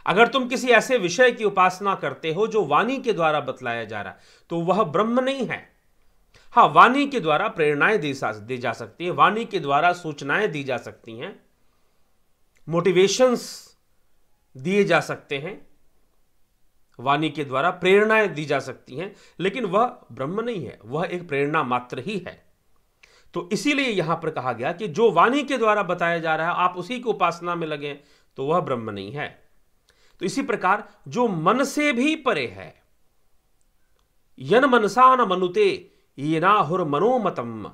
अगर तुम किसी ऐसे विषय की उपासना करते हो जो वाणी के द्वारा बतलाया जा रहा है, तो वह ब्रह्म नहीं है। हाँ, वाणी के द्वारा प्रेरणाएं दी जा सकती है, वाणी के द्वारा सूचनाएं दी जा सकती हैं, मोटिवेशंस दिए जा सकते हैं, वाणी के द्वारा प्रेरणाएं दी जा सकती हैं, लेकिन वह ब्रह्म नहीं है, वह एक प्रेरणा मात्र ही है। तो इसीलिए यहां पर कहा गया कि जो वाणी के द्वारा बताया जा रहा है आप उसी की उपासना में लगे तो वह ब्रह्म नहीं है। तो इसी प्रकार जो मन से भी परे है, यन मनसा न मनुते ये नाहुर मनोमतम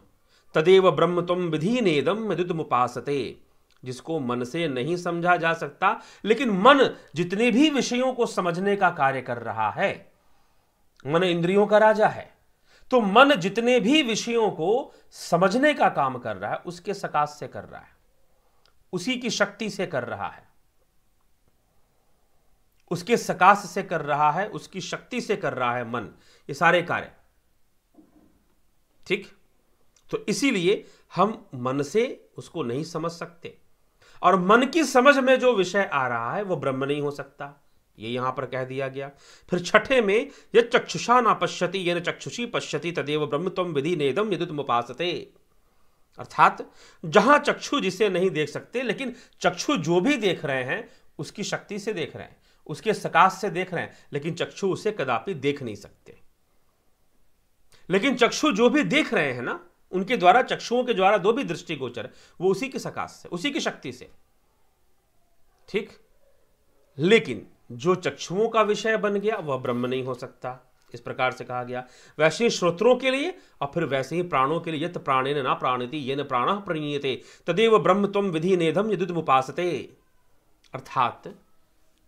तदेव ब्रह्म तुम विधीनेदम विदुतमुपासते, जिसको मन से नहीं समझा जा सकता, लेकिन मन जितने भी विषयों को समझने का कार्य कर रहा है, मन इंद्रियों का राजा है, तो मन जितने भी विषयों को समझने का काम कर रहा है उसके सकाश से कर रहा है, उसी की शक्ति से कर रहा है, उसके सकाश से कर रहा है, उसकी शक्ति से कर रहा है मन ये सारे कार्य। ठीक, तो इसीलिए हम मन से उसको नहीं समझ सकते, और मन की समझ में जो विषय आ रहा है वो ब्रह्म नहीं हो सकता, ये यहां पर कह दिया गया। फिर छठे में यह चक्षुषा न पश्यति येन चक्षुषी पश्यति तदेव ब्रह्म त्वं विधि नेदम यदुतमुपासते। अर्थात जहां चक्षु जिसे नहीं देख सकते, लेकिन चक्षु जो भी देख रहे हैं उसकी शक्ति से देख रहे हैं, उसके सकाश से देख रहे हैं, लेकिन चक्षु उसे कदापि देख नहीं सकते। लेकिन चक्षु जो भी देख रहे हैं ना, उनके द्वारा, चक्षुओं के द्वारा जो भी दृष्टिगोचर, वो उसी के सकाश से, उसी की शक्ति से, ठीक। लेकिन जो चक्षुओं का विषय बन गया वह ब्रह्म नहीं हो सकता, इस प्रकार से कहा गया। वैसे ही श्रोत्रों के लिए और फिर वैसे ही प्राणों के लिए, यत् प्राणेन न प्राणिति येन प्राणः प्रणीयते तदेव ब्रह्म त्वं विधि नेदम यदुतमुपासते। अर्थात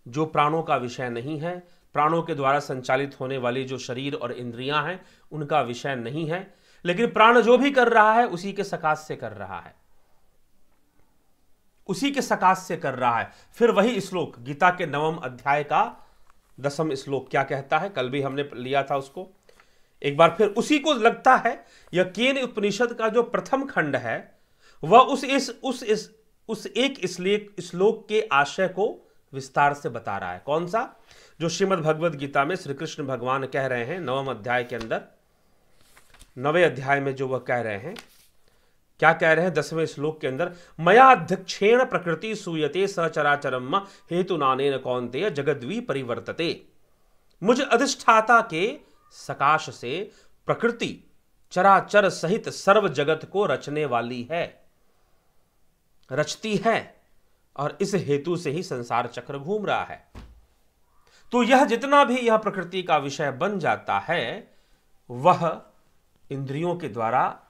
जो प्राणों का विषय नहीं है, प्राणों के द्वारा संचालित होने वाली जो शरीर और इंद्रियां हैं उनका विषय नहीं है, लेकिन प्राण जो भी कर रहा है उसी के सकाश से कर रहा है, उसी के सकाश से कर रहा है। फिर वही श्लोक गीता के 9वें अध्याय का 10वां श्लोक क्या कहता है, कल भी हमने लिया था उसको, एक बार फिर उसी को लगता है। यह केन उपनिषद का जो प्रथम खंड है वह उस एक श्लोक के आशय को विस्तार से बता रहा है। कौन सा? जो श्रीमद् भगवद गीता में श्री कृष्ण भगवान कह रहे हैं 9वें अध्याय के अंदर, 9वें अध्याय में जो वह कह रहे हैं, क्या कह रहे हैं 10वें श्लोक के अंदर, मया अध्यक्षेण प्रकृति सूयते सचराचरम हेतु नानेन कौन्तेय जगद्वी परिवर्तते। मुझ अधिष्ठाता के सकाश से प्रकृति चराचर सहित सर्व जगत को रचने वाली है, रचती है, और इस हेतु से ही संसार चक्र घूम रहा है। तो यह जितना भी यह प्रकृति का विषय बन जाता है वह इंद्रियों के द्वारा,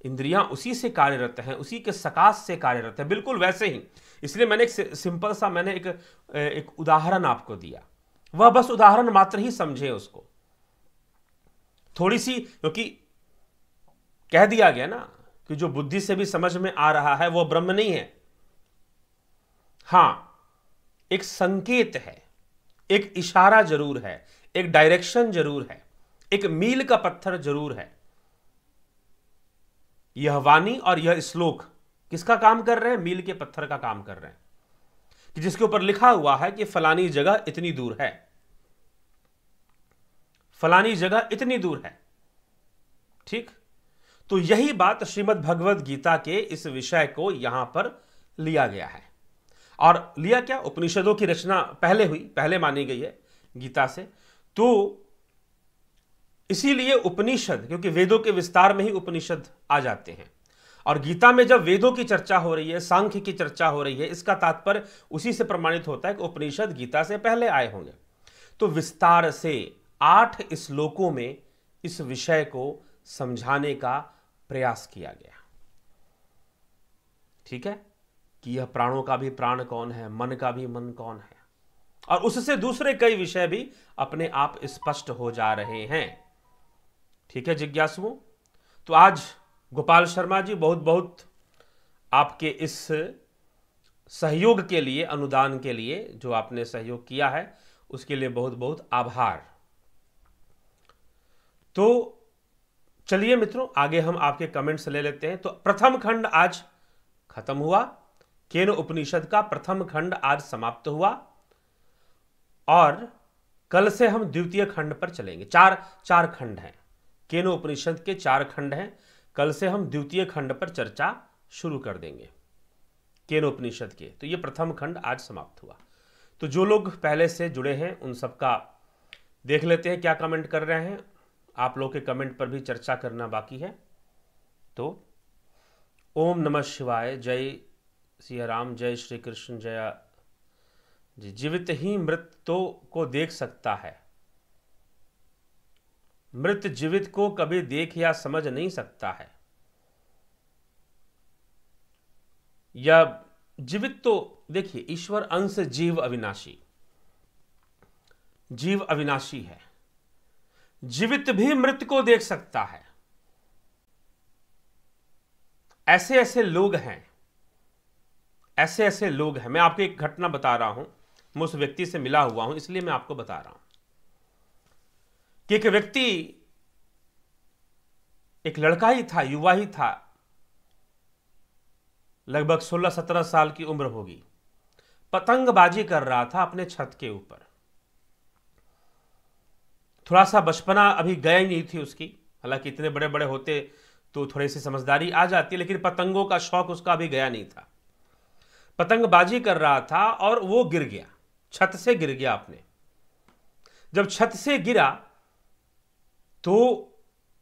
इंद्रियां उसी से कार्यरत हैं, उसी के सकाश से कार्यरत है, बिल्कुल वैसे ही। इसलिए मैंने एक सिंपल सा एक उदाहरण आपको दिया, वह बस उदाहरण मात्र ही समझे उसको थोड़ी सी, क्योंकि कह दिया गया ना कि जो बुद्धि से भी समझ में आ रहा है वह ब्रह्म नहीं है। हां, एक संकेत है, एक इशारा जरूर है, एक डायरेक्शन जरूर है, एक मील का पत्थर जरूर है। यह वाणी और यह श्लोक किसका काम कर रहे हैं? मील के पत्थर का काम कर रहे हैं, कि जिसके ऊपर लिखा हुआ है कि फलानी जगह इतनी दूर है, फलानी जगह इतनी दूर है, ठीक। तो यही बात श्रीमद् भगवद गीता के इस विषय को यहां पर लिया गया है। और लिया क्या? उपनिषदों की रचना पहले हुई, पहले मानी गई है गीता से, तो इसीलिए उपनिषद, क्योंकि वेदों के विस्तार में ही उपनिषद आ जाते हैं, और गीता में जब वेदों की चर्चा हो रही है, सांख्य की चर्चा हो रही है, इसका तात्पर्य उसी से प्रमाणित होता है कि उपनिषद गीता से पहले आए होंगे। तो विस्तार से 8 श्लोकों में इस विषय को समझाने का प्रयास किया गया, ठीक है, कि यह प्राणों का भी प्राण कौन है, मन का भी मन कौन है, और उससे दूसरे कई विषय भी अपने आप स्पष्ट हो जा रहे हैं, ठीक है जिज्ञासुओं। तो आज गोपाल शर्मा जी, बहुत बहुत आपके इस सहयोग के लिए, अनुदान के लिए, जो आपने सहयोग किया है उसके लिए बहुत बहुत आभार। तो चलिए मित्रों, आगे हम आपके कमेंट्स ले लेते हैं। तो प्रथम खंड आज खत्म हुआ, केन उपनिषद का प्रथम खंड आज समाप्त हुआ, और कल से हम द्वितीय खंड पर चलेंगे। चार खंड हैं, केन उपनिषद के 4 खंड हैं। कल से हम द्वितीय खंड पर चर्चा शुरू कर देंगे केन उपनिषद के। तो ये प्रथम खंड आज समाप्त हुआ। तो जो लोग पहले से जुड़े हैं उन सबका देख लेते हैं क्या कमेंट कर रहे हैं। आप लोग के कमेंट पर भी चर्चा करना बाकी है। तो ओम नमः शिवाय, जय सिया राम, जय श्री कृष्ण, जय जी। जीवित ही मृत को देख सकता है, मृत जीवित को कभी देख या समझ नहीं सकता है। या जीवित तो देखिए, ईश्वर अंश जीव अविनाशी, जीव अविनाशी है, जीवित भी मृत को देख सकता है। ऐसे ऐसे लोग हैं, ऐसे ऐसे लोग हैं। मैं आपको एक घटना बता रहा हूं, मैं उस व्यक्ति से मिला हुआ हूं, इसलिए मैं आपको बता रहा हूं कि एक व्यक्ति, एक लड़का ही था, युवा ही था, लगभग 16-17 साल की उम्र होगी, पतंगबाजी कर रहा था अपने छत के ऊपर। थोड़ा सा बचपना अभी गया ही नहीं थी उसकी, हालांकि इतने बड़े बड़े होते तो थोड़ी सी समझदारी आ जाती, लेकिन पतंगों का शौक उसका अभी गया नहीं था। पतंगबाजी कर रहा था और वो गिर गया, छत से गिर गया अपने। जब छत से गिरा तो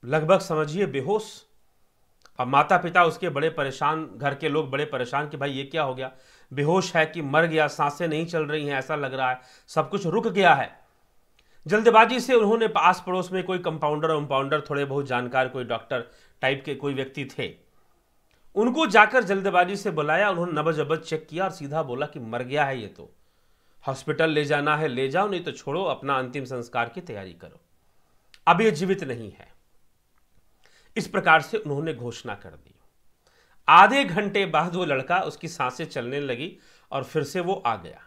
लगभग समझिए बेहोश। अब माता पिता उसके बड़े परेशान, घर के लोग बड़े परेशान कि भाई ये क्या हो गया, बेहोश है कि मर गया, सांसें नहीं चल रही हैं, ऐसा लग रहा है, सब कुछ रुक गया है। जल्दबाजी से उन्होंने पास पड़ोस में कोई कंपाउंडर थोड़े बहुत जानकार, कोई डॉक्टर टाइप के कोई व्यक्ति थे, उनको जाकर जल्दबाजी से बुलाया। उन्होंने नब्ज अब्ज चेक किया और सीधा बोला कि मर गया है, ये तो हॉस्पिटल ले जाना है ले जाओ, नहीं तो छोड़ो, अपना अंतिम संस्कार की तैयारी करो, अब ये जीवित नहीं है। इस प्रकार से उन्होंने घोषणा कर दी। आधे घंटे बाद वो लड़का, उसकी सांसें चलने लगी और फिर से वो आ गया।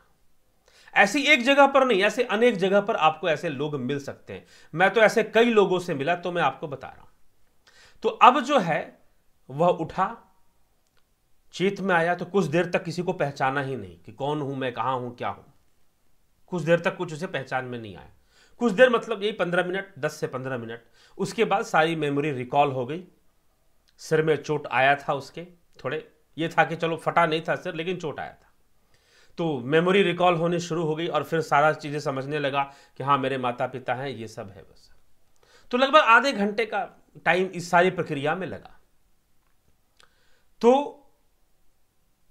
ऐसी एक जगह पर नहीं, ऐसे अनेक जगह पर आपको ऐसे लोग मिल सकते हैं। मैं तो ऐसे कई लोगों से मिला, तो मैं आपको बता रहा हूं। तो अब जो है वह उठा, चेत में आया, तो कुछ देर तक किसी को पहचाना ही नहीं कि कौन हूं मैं, कहां हूं, क्या हूं। कुछ देर तक कुछ उसे पहचान में नहीं आया। कुछ देर मतलब यही 15 मिनट, 10 से 15 मिनट। उसके बाद सारी मेमोरी रिकॉल हो गई। सिर में चोट आया था उसके, थोड़े ये था कि चलो फटा नहीं था सिर, लेकिन चोट आया था, तो मेमोरी रिकॉल होनी शुरू हो गई और फिर सारा चीज़ें समझने लगा कि हाँ मेरे माता पिता हैं, ये सब है बस। तो लगभग आधे घंटे का टाइम इस सारी प्रक्रिया में लगा। तो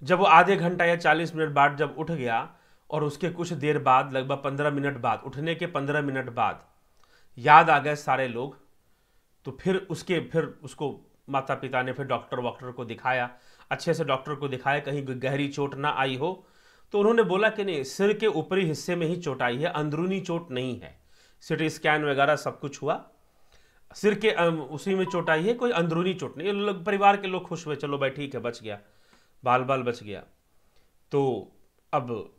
जब वो आधे घंटा या 40 मिनट बाद जब उठ गया, और उसके कुछ देर बाद, लगभग 15 मिनट बाद, उठने के 15 मिनट बाद याद आ गए सारे लोग, तो फिर उसको माता पिता ने फिर डॉक्टर को दिखाया, अच्छे से डॉक्टर को दिखाया, कहीं गहरी चोट ना आई हो। तो उन्होंने बोला कि नहीं, सिर के ऊपरी हिस्से में ही चोट आई है, अंदरूनी चोट नहीं है। सिटी स्कैन वगैरह सब कुछ हुआ, सिर के उसी में चोट आई है, कोई अंदरूनी चोट नहीं। लोग, परिवार के लोग खुश हुए, चलो भाई ठीक है, बच गया, बाल बाल बच गया। तो अब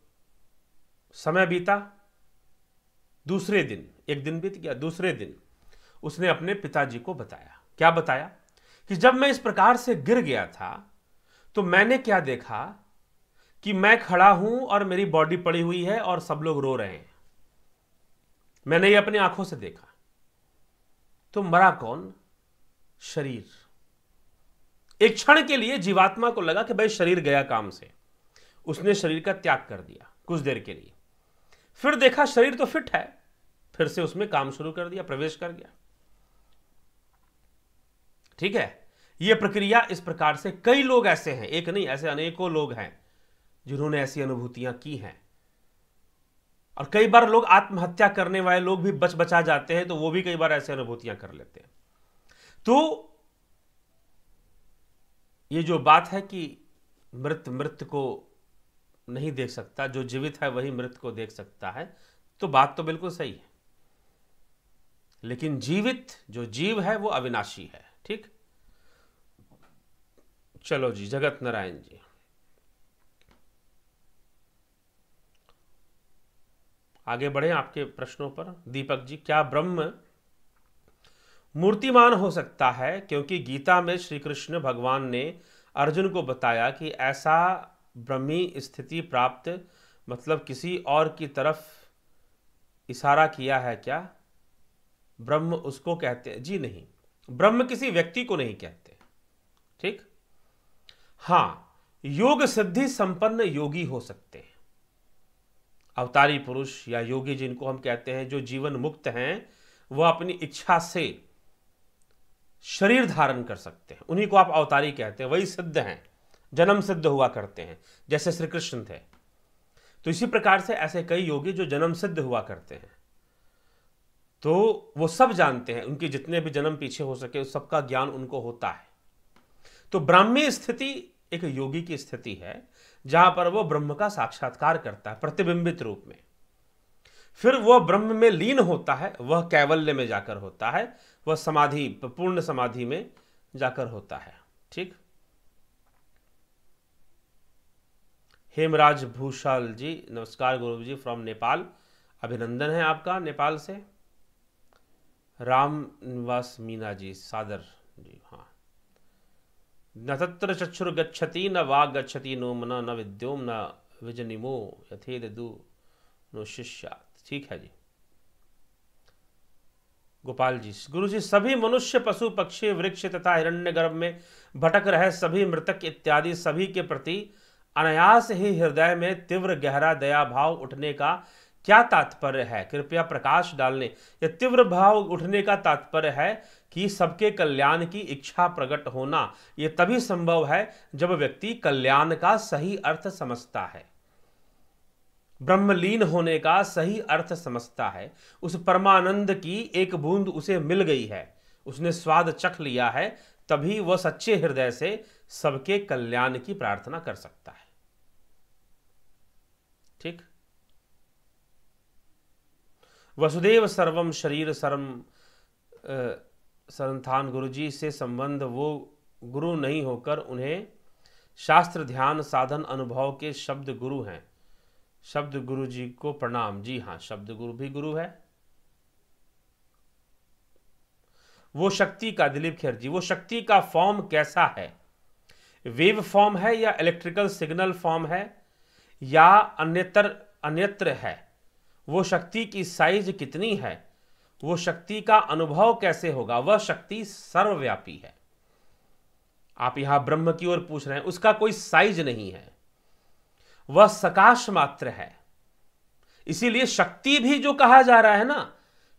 समय बीता, दूसरे दिन, एक दिन बीत गया, दूसरे दिन उसने अपने पिताजी को बताया। क्या बताया? कि जब मैं इस प्रकार से गिर गया था तो मैंने क्या देखा कि मैं खड़ा हूं और मेरी बॉडी पड़ी हुई है और सब लोग रो रहे हैं, मैंने ये अपनी आंखों से देखा। तो मरा कौन? शरीर। एक क्षण के लिए जीवात्मा को लगा कि भाई शरीर गया काम से, उसने शरीर का त्याग कर दिया कुछ देर के लिए। फिर देखा शरीर तो फिट है, फिर से उसमें काम शुरू कर दिया, प्रवेश कर गया। ठीक है, यह प्रक्रिया इस प्रकार से, कई लोग ऐसे हैं, एक नहीं, ऐसे अनेकों लोग हैं जिन्होंने ऐसी अनुभूतियां की हैं। और कई बार लोग आत्महत्या करने वाले लोग भी बचा जाते हैं, तो वो भी कई बार ऐसी अनुभूतियां कर लेते हैं। तो ये जो बात है कि मृत को नहीं देख सकता, जो जीवित है वही मृत को देख सकता है, तो बात तो बिल्कुल सही है। लेकिन जीवित जो जीव है वो अविनाशी है। ठीक, चलो जी, जगत नारायण जी, आगे बढ़े आपके प्रश्नों पर। दीपक जी, क्या ब्रह्म मूर्तिमान हो सकता है? क्योंकि गीता में श्री कृष्ण भगवान ने अर्जुन को बताया कि ऐसा ब्रह्मी स्थिति प्राप्त, मतलब किसी और की तरफ इशारा किया है क्या? ब्रह्म उसको कहते हैं? जी नहीं, ब्रह्म किसी व्यक्ति को नहीं कहते। ठीक, हाँ, योग सिद्धि संपन्न योगी हो सकते हैं, अवतारी पुरुष या योगी जिनको हम कहते हैं, जो जीवन मुक्त हैं, वह अपनी इच्छा से शरीर धारण कर सकते हैं, उन्हीं को आप अवतारी कहते हैं, वही सिद्ध हैं, जन्म सिद्ध हुआ करते हैं, जैसे श्री कृष्ण थे। तो इसी प्रकार से ऐसे कई योगी जो जन्म सिद्ध हुआ करते हैं, तो वो सब जानते हैं, उनके जितने भी जन्म पीछे हो सके उस सबका ज्ञान उनको होता है। तो ब्राह्मी स्थिति एक योगी की स्थिति है, जहां पर वो ब्रह्म का साक्षात्कार करता है प्रतिबिंबित रूप में। फिर वह ब्रह्म में लीन होता है, वह कैवल्य में जाकर होता है, वह समाधि, पूर्ण समाधि में जाकर होता है। ठीक, हेमराज भूषाल जी, नमस्कार गुरु जी फ्रॉम नेपाल, अभिनंदन है आपका नेपाल से। राम निवास मीना जी, सादर जी, हाँ। न तत्र चक्षुर गच्छति न वाग गच्छति नो मना न विद्योम न विजनिमो यथेदु नो शिष्यात्। ठीक है जी। गोपाल जी, गुरु जी सभी मनुष्य पशु पक्षी वृक्ष तथा हिरण्यगर्भ में भटक रहे सभी मृतक इत्यादि सभी के प्रति अनायास ही हृदय में तीव्र गहरा दया भाव उठने का क्या तात्पर्य है, कृपया प्रकाश डालने। यह तीव्र भाव उठने का तात्पर्य है कि सबके कल्याण की इच्छा प्रकट होना। यह तभी संभव है जब व्यक्ति कल्याण का सही अर्थ समझता है, ब्रह्मलीन होने का सही अर्थ समझता है, उस परमानंद की एक बूंद उसे मिल गई है, उसने स्वाद चख लिया है, तभी वह सच्चे हृदय से सबके कल्याण की प्रार्थना कर सकता है। ठीक। वसुदेव सर्वम शरीर संस्थान गुरु जी से संबंध, वो गुरु नहीं होकर उन्हें शास्त्र ध्यान साधन अनुभव के शब्द गुरु हैं। शब्द गुरु जी को प्रणाम। जी हाँ, शब्द गुरु भी गुरु है। वो शक्ति का, दिलीप खेर जी, वो शक्ति का फॉर्म कैसा है, वेव फॉर्म है या इलेक्ट्रिकल सिग्नल फॉर्म है या अन्यत्र है, वो शक्ति की साइज कितनी है, वो शक्ति का अनुभव कैसे होगा, वह शक्ति सर्वव्यापी है। आप यहां ब्रह्म की ओर पूछ रहे हैं, उसका कोई साइज नहीं है, वह सकाश मात्र है। इसीलिए शक्ति भी जो कहा जा रहा है ना,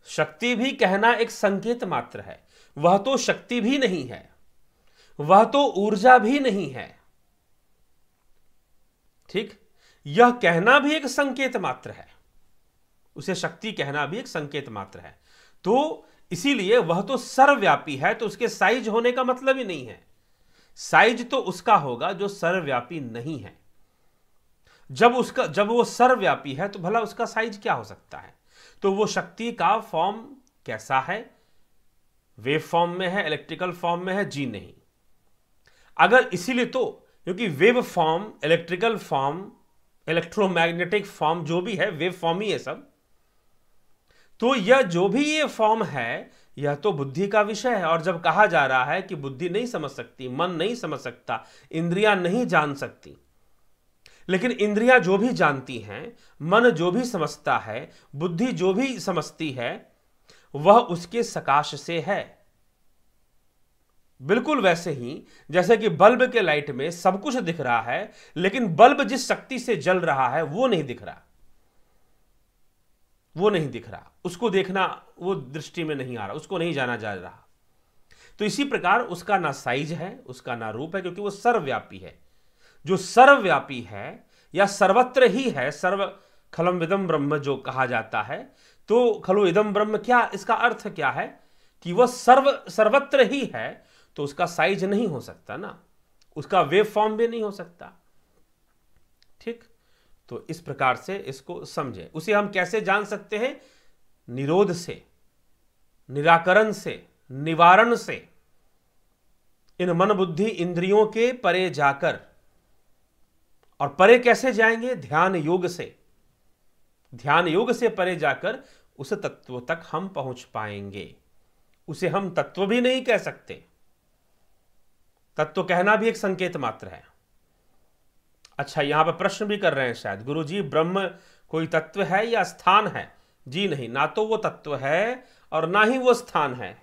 शक्ति भी कहना एक संकेत मात्र है, वह तो शक्ति भी नहीं है, वह तो ऊर्जा भी नहीं है। ठीक। यह कहना भी एक संकेत मात्र है, उसे शक्ति कहना भी एक संकेत मात्र है। तो इसीलिए वह तो सर्वव्यापी है, तो उसके साइज होने का मतलब ही नहीं है। साइज तो उसका होगा जो सर्वव्यापी नहीं है। जब वो सर्वव्यापी है तो भला उसका साइज क्या हो सकता है। तो वो शक्ति का फॉर्म कैसा है, वेव फॉर्म में है, इलेक्ट्रिकल फॉर्म में है, जी नहीं। अगर इसीलिए तो, क्योंकि wave form, electrical form, electromagnetic form जो भी है, वेव फॉर्म ही है सब। तो यह जो भी ये फॉर्म है, यह तो बुद्धि का विषय है। और जब कहा जा रहा है कि बुद्धि नहीं समझ सकती, मन नहीं समझ सकता, इंद्रियां नहीं जान सकती, लेकिन इंद्रियां जो भी जानती हैं, मन जो भी समझता है, बुद्धि जो भी समझती है, वह उसके सकाश से है। बिल्कुल वैसे ही जैसे कि बल्ब के लाइट में सब कुछ दिख रहा है, लेकिन बल्ब जिस शक्ति से जल रहा है वो नहीं दिख रहा, वो नहीं दिख रहा, उसको देखना वो दृष्टि में नहीं आ रहा, उसको नहीं जाना जा रहा। तो इसी प्रकार उसका ना साइज है, उसका ना रूप है, क्योंकि वो सर्वव्यापी है। जो सर्वव्यापी है या सर्वत्र ही है, सर्व खलम इदम ब्रह्म जो कहा जाता है, तो खलु इदम ब्रह्म, क्या इसका अर्थ क्या है कि वह सर्वत्र ही है, तो उसका साइज नहीं हो सकता ना, उसका वेव फॉर्म भी नहीं हो सकता। ठीक। तो इस प्रकार से इसको समझे। उसे हम कैसे जान सकते हैं? निरोध से, निराकरण से, निवारण से, इन मन बुद्धि इंद्रियों के परे जाकर। और परे कैसे जाएंगे? ध्यान योग से। ध्यान योग से परे जाकर उस तत्व तक हम पहुंच पाएंगे। उसे हम तत्व भी नहीं कह सकते, तत्व कहना भी एक संकेत मात्र है। अच्छा, यहां पर प्रश्न भी कर रहे हैं शायद, गुरु जी ब्रह्म कोई तत्व है या स्थान है? जी नहीं, ना तो वो तत्व है और ना ही वो स्थान है।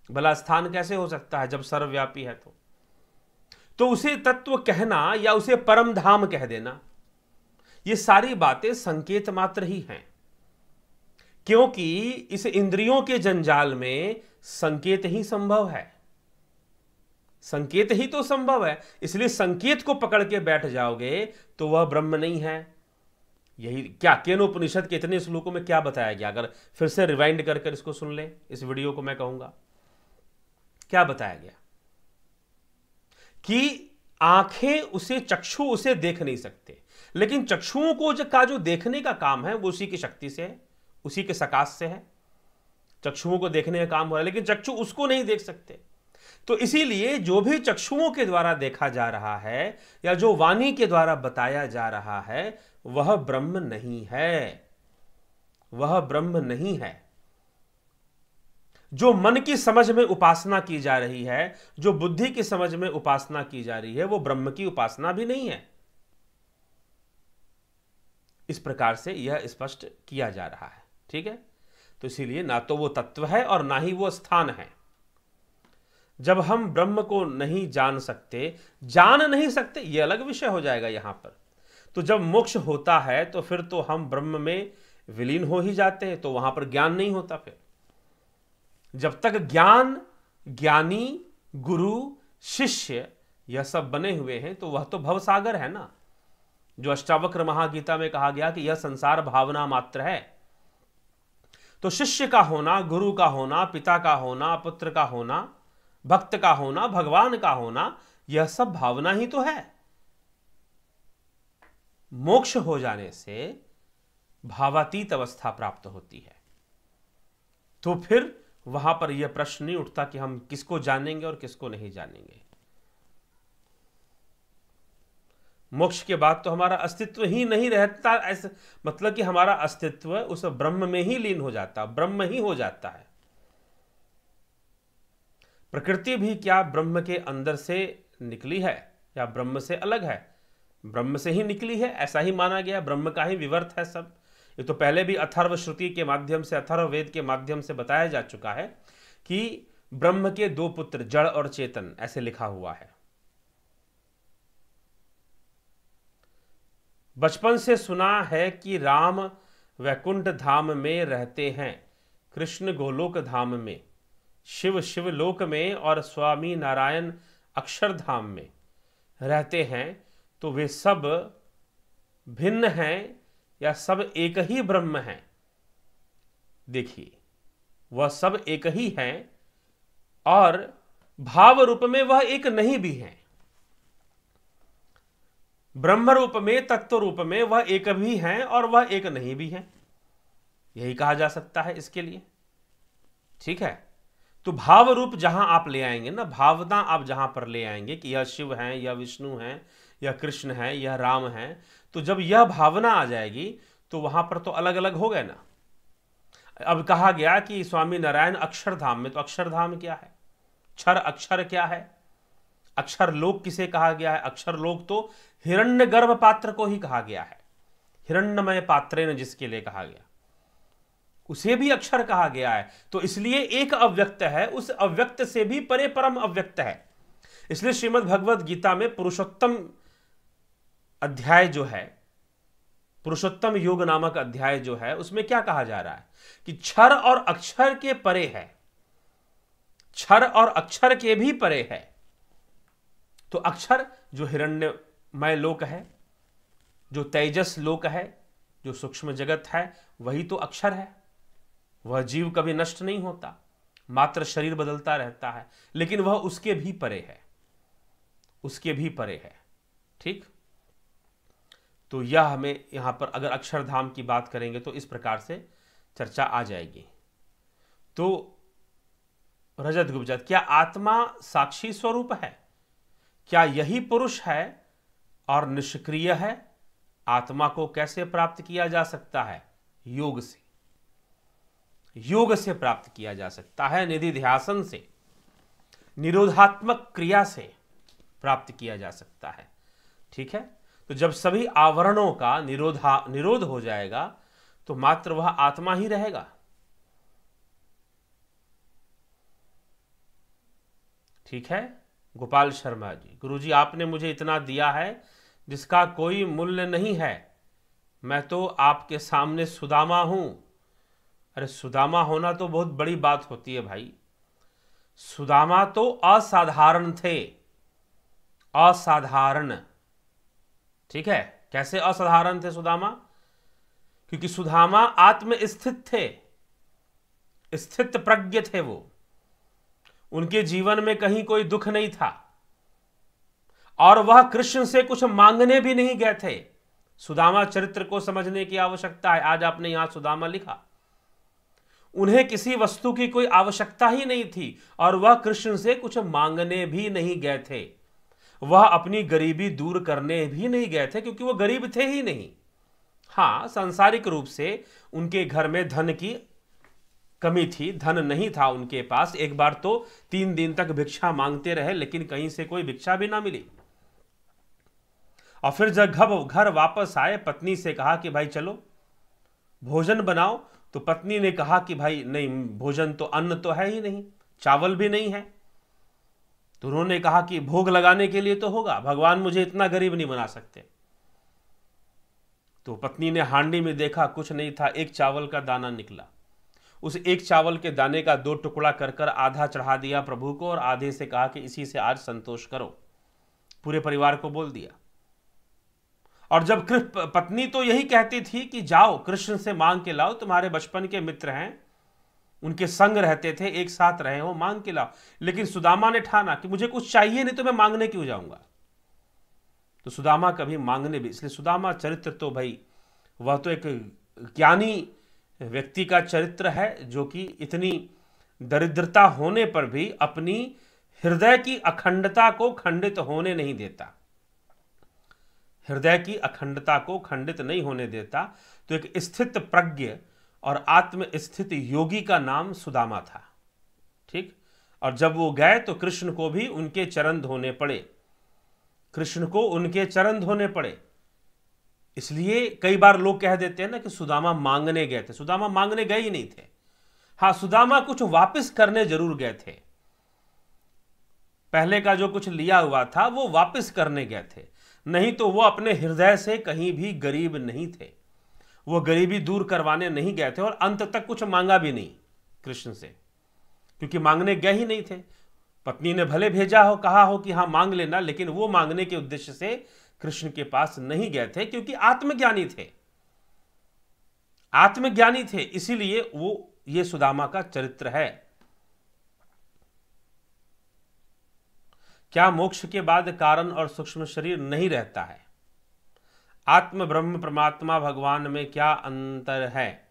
भला स्थान कैसे हो सकता है जब सर्वव्यापी है? तो उसे तत्व कहना या उसे परम धाम कह देना, ये सारी बातें संकेत मात्र ही हैं, क्योंकि इस इंद्रियों के जंजाल में संकेत ही संभव है, संकेत ही तो संभव है। इसलिए संकेत को पकड़ के बैठ जाओगे तो वह ब्रह्म नहीं है। यही क्या केनोपनिषद के इतने श्लोकों में क्या बताया गया? अगर फिर से रिवाइंड कर इसको सुन ले, इस वीडियो को, मैं कहूंगा क्या बताया गया कि आंखें उसे, चक्षु उसे देख नहीं सकते, लेकिन चक्षुओं को जो देखने का काम है वो उसी की शक्ति से है, उसी के सकाश से है। चक्षुओं को देखने का काम हो रहा है, लेकिन चक्षु उसको नहीं देख सकते। तो इसीलिए जो भी चक्षुओं के द्वारा देखा जा रहा है या जो वाणी के द्वारा बताया जा रहा है, वह ब्रह्म नहीं है, वह ब्रह्म नहीं है। जो मन की समझ में उपासना की जा रही है, जो बुद्धि की समझ में उपासना की जा रही है, वो ब्रह्म की उपासना भी नहीं है। इस प्रकार से यह स्पष्ट किया जा रहा है। ठीक है। तो इसीलिए ना तो वो तत्व है और ना ही वो स्थान है। जब हम ब्रह्म को नहीं जान सकते, जान नहीं सकते, ये अलग विषय हो जाएगा यहां पर। तो जब मोक्ष होता है तो फिर तो हम ब्रह्म में विलीन हो ही जाते हैं, तो वहां पर ज्ञान नहीं होता। फिर जब तक ज्ञान, ज्ञानी, गुरु, शिष्य यह सब बने हुए हैं तो वह तो भवसागर है ना, जो अष्टावक्र महागीता में कहा गया कि यह संसार भावना मात्र है। तो शिष्य का होना, गुरु का होना, पिता का होना, पुत्र का होना, भक्त का होना, भगवान का होना, यह सब भावना ही तो है। मोक्ष हो जाने से भावातीत अवस्था प्राप्त होती है। तो फिर वहां पर यह प्रश्न नहीं उठता कि हम किसको जानेंगे और किसको नहीं जानेंगे। मोक्ष के बाद तो हमारा अस्तित्व ही नहीं रहता, ऐसे मतलब कि हमारा अस्तित्व उस ब्रह्म में ही लीन हो जाता, ब्रह्म ही हो जाता है। प्रकृति भी क्या ब्रह्म के अंदर से निकली है या ब्रह्म से अलग है? ब्रह्म से ही निकली है, ऐसा ही माना गया। ब्रह्म का ही विवर्त है सब। ये तो पहले भी अथर्व श्रुति के माध्यम से, अथर्व वेद के माध्यम से बताया जा चुका है कि ब्रह्म के दो पुत्र, जड़ और चेतन, ऐसे लिखा हुआ है। बचपन से सुना है कि राम वैकुंठ धाम में रहते हैं, कृष्ण गोलोक धाम में, शिव शिवलोक में और स्वामी नारायण अक्षरधाम में रहते हैं। तो वे सब भिन्न हैं या सब एक ही ब्रह्म हैं? देखिए, वह सब एक ही हैं और भाव रूप में वह एक नहीं भी हैं। ब्रह्म रूप में, तत्व रूप में वह एक भी हैं और वह एक नहीं भी हैं, यही कहा जा सकता है इसके लिए। ठीक है, तो भाव रूप जहां आप ले आएंगे ना, भावना आप जहां पर ले आएंगे कि यह शिव हैं, यह विष्णु हैं, यह कृष्ण है, यह राम है, तो जब यह भावना आ जाएगी तो वहां पर तो अलग अलग हो गए ना। अब कहा गया कि स्वामी नारायण अक्षरधाम में, तो अक्षरधाम क्या है? क्षर अक्षर क्या है? अक्षर लोक किसे कहा गया है? अक्षर लोक तो हिरण्य गर्भ पात्र को ही कहा गया है, हिरण्यमय पात्रेन जिसके लिए कहा गया, उसे भी अक्षर कहा गया है। तो इसलिए एक अव्यक्त है, उस अव्यक्त से भी परे परम अव्यक्त है। इसलिए श्रीमद् भगवद गीता में पुरुषोत्तम अध्याय जो है, पुरुषोत्तम योग नामक अध्याय जो है, उसमें क्या कहा जा रहा है कि क्षर और अक्षर के परे है, क्षर और अक्षर के भी परे है। तो अक्षर जो हिरण्यमय लोक है, जो तेजस लोक है, जो सूक्ष्म जगत है, वही तो अक्षर है। वह जीव कभी नष्ट नहीं होता, मात्र शरीर बदलता रहता है, लेकिन वह उसके भी परे है, उसके भी परे है। ठीक, तो यह हमें यहां पर अगर अक्षरधाम की बात करेंगे तो इस प्रकार से चर्चा आ जाएगी। तो रजत गुप्त, क्या आत्मा साक्षी स्वरूप है? क्या यही पुरुष है और निष्क्रिय है? आत्मा को कैसे प्राप्त किया जा सकता है? योग से, योग से प्राप्त किया जा सकता है, निधिध्यासन से, निरोधात्मक क्रिया से प्राप्त किया जा सकता है। ठीक है, तो जब सभी आवरणों का निरोध हो जाएगा तो मात्र वह आत्मा ही रहेगा। ठीक है, गोपाल शर्मा जी, गुरुजी आपने मुझे इतना दिया है जिसका कोई मूल्य नहीं है, मैं तो आपके सामने सुदामा हूं। अरे सुदामा होना तो बहुत बड़ी बात होती है भाई। सुदामा तो असाधारण थे, असाधारण। ठीक है, कैसे असाधारण थे सुदामा? क्योंकि सुदामा आत्म स्थित थे, स्थित प्रज्ञ थे। वो, उनके जीवन में कहीं कोई दुख नहीं था और वह कृष्ण से कुछ मांगने भी नहीं गए थे। सुदामा चरित्र को समझने की आवश्यकता है। आज आपने यहां सुदामा लिखा, उन्हें किसी वस्तु की कोई आवश्यकता ही नहीं थी और वह कृष्ण से कुछ मांगने भी नहीं गए थे। वह अपनी गरीबी दूर करने भी नहीं गए थे, क्योंकि वह गरीब थे ही नहीं। हां, सांसारिक रूप से उनके घर में धन की कमी थी, धन नहीं था उनके पास। एक बार तो 3 दिन तक भिक्षा मांगते रहे, लेकिन कहीं से कोई भिक्षा भी ना मिली। और फिर जब घर वापस आए, पत्नी से कहा कि भाई चलो भोजन बनाओ। तो पत्नी ने कहा कि भाई नहीं, भोजन तो, अन्न तो है ही नहीं, चावल भी नहीं है। तो उन्होंने कहा कि भोग लगाने के लिए तो होगा, भगवान मुझे इतना गरीब नहीं बना सकते। तो पत्नी ने हांडी में देखा, कुछ नहीं था, एक चावल का दाना निकला। उस एक चावल के दाने का 2 टुकड़ा कर कर आधा चढ़ा दिया प्रभु को और आधे से कहा कि इसी से आज संतोष करो। पूरे परिवार को बोल दिया। और जब पत्नी तो यही कहती थी कि जाओ कृष्ण से मांग के लाओ, तुम्हारे बचपन के मित्र हैं, उनके संग रहते थे, एक साथ रहे हो, मांग के लाओ। लेकिन सुदामा ने ठाना कि मुझे कुछ चाहिए नहीं तो मैं मांगने क्यों जाऊंगा। तो सुदामा कभी मांगने भी, इसलिए सुदामा चरित्र तो भाई वह तो एक ज्ञानी व्यक्ति का चरित्र है, जो कि इतनी दरिद्रता होने पर भी अपनी हृदय की अखंडता को खंडित होने नहीं देता, हृदय की अखंडता को खंडित नहीं होने देता। तो एक स्थित प्रज्ञ और आत्म स्थित योगी का नाम सुदामा था। ठीक। और जब वो गए तो कृष्ण को भी उनके चरण धोने पड़े, कृष्ण को उनके चरण धोने पड़े। इसलिए कई बार लोग कह देते हैं ना कि सुदामा मांगने गए थे। सुदामा मांगने गए ही नहीं थे। हां, सुदामा कुछ वापस करने जरूर गए थे। पहले का जो कुछ लिया हुआ था वो वापस करने गए थे, नहीं तो वो अपने हृदय से कहीं भी गरीब नहीं थे। वो गरीबी दूर करवाने नहीं गए थे और अंत तक कुछ मांगा भी नहीं कृष्ण से, क्योंकि मांगने गए ही नहीं थे। पत्नी ने भले भेजा हो, कहा हो कि हां मांग लेना, लेकिन वो मांगने के उद्देश्य से कृष्ण के पास नहीं गए थे, क्योंकि आत्मज्ञानी थे, आत्मज्ञानी थे। इसीलिए वो, ये सुदामा का चरित्र है। क्या मोक्ष के बाद कारण और सूक्ष्म शरीर नहीं रहता है? आत्म ब्रह्म परमात्मा भगवान में क्या अंतर है?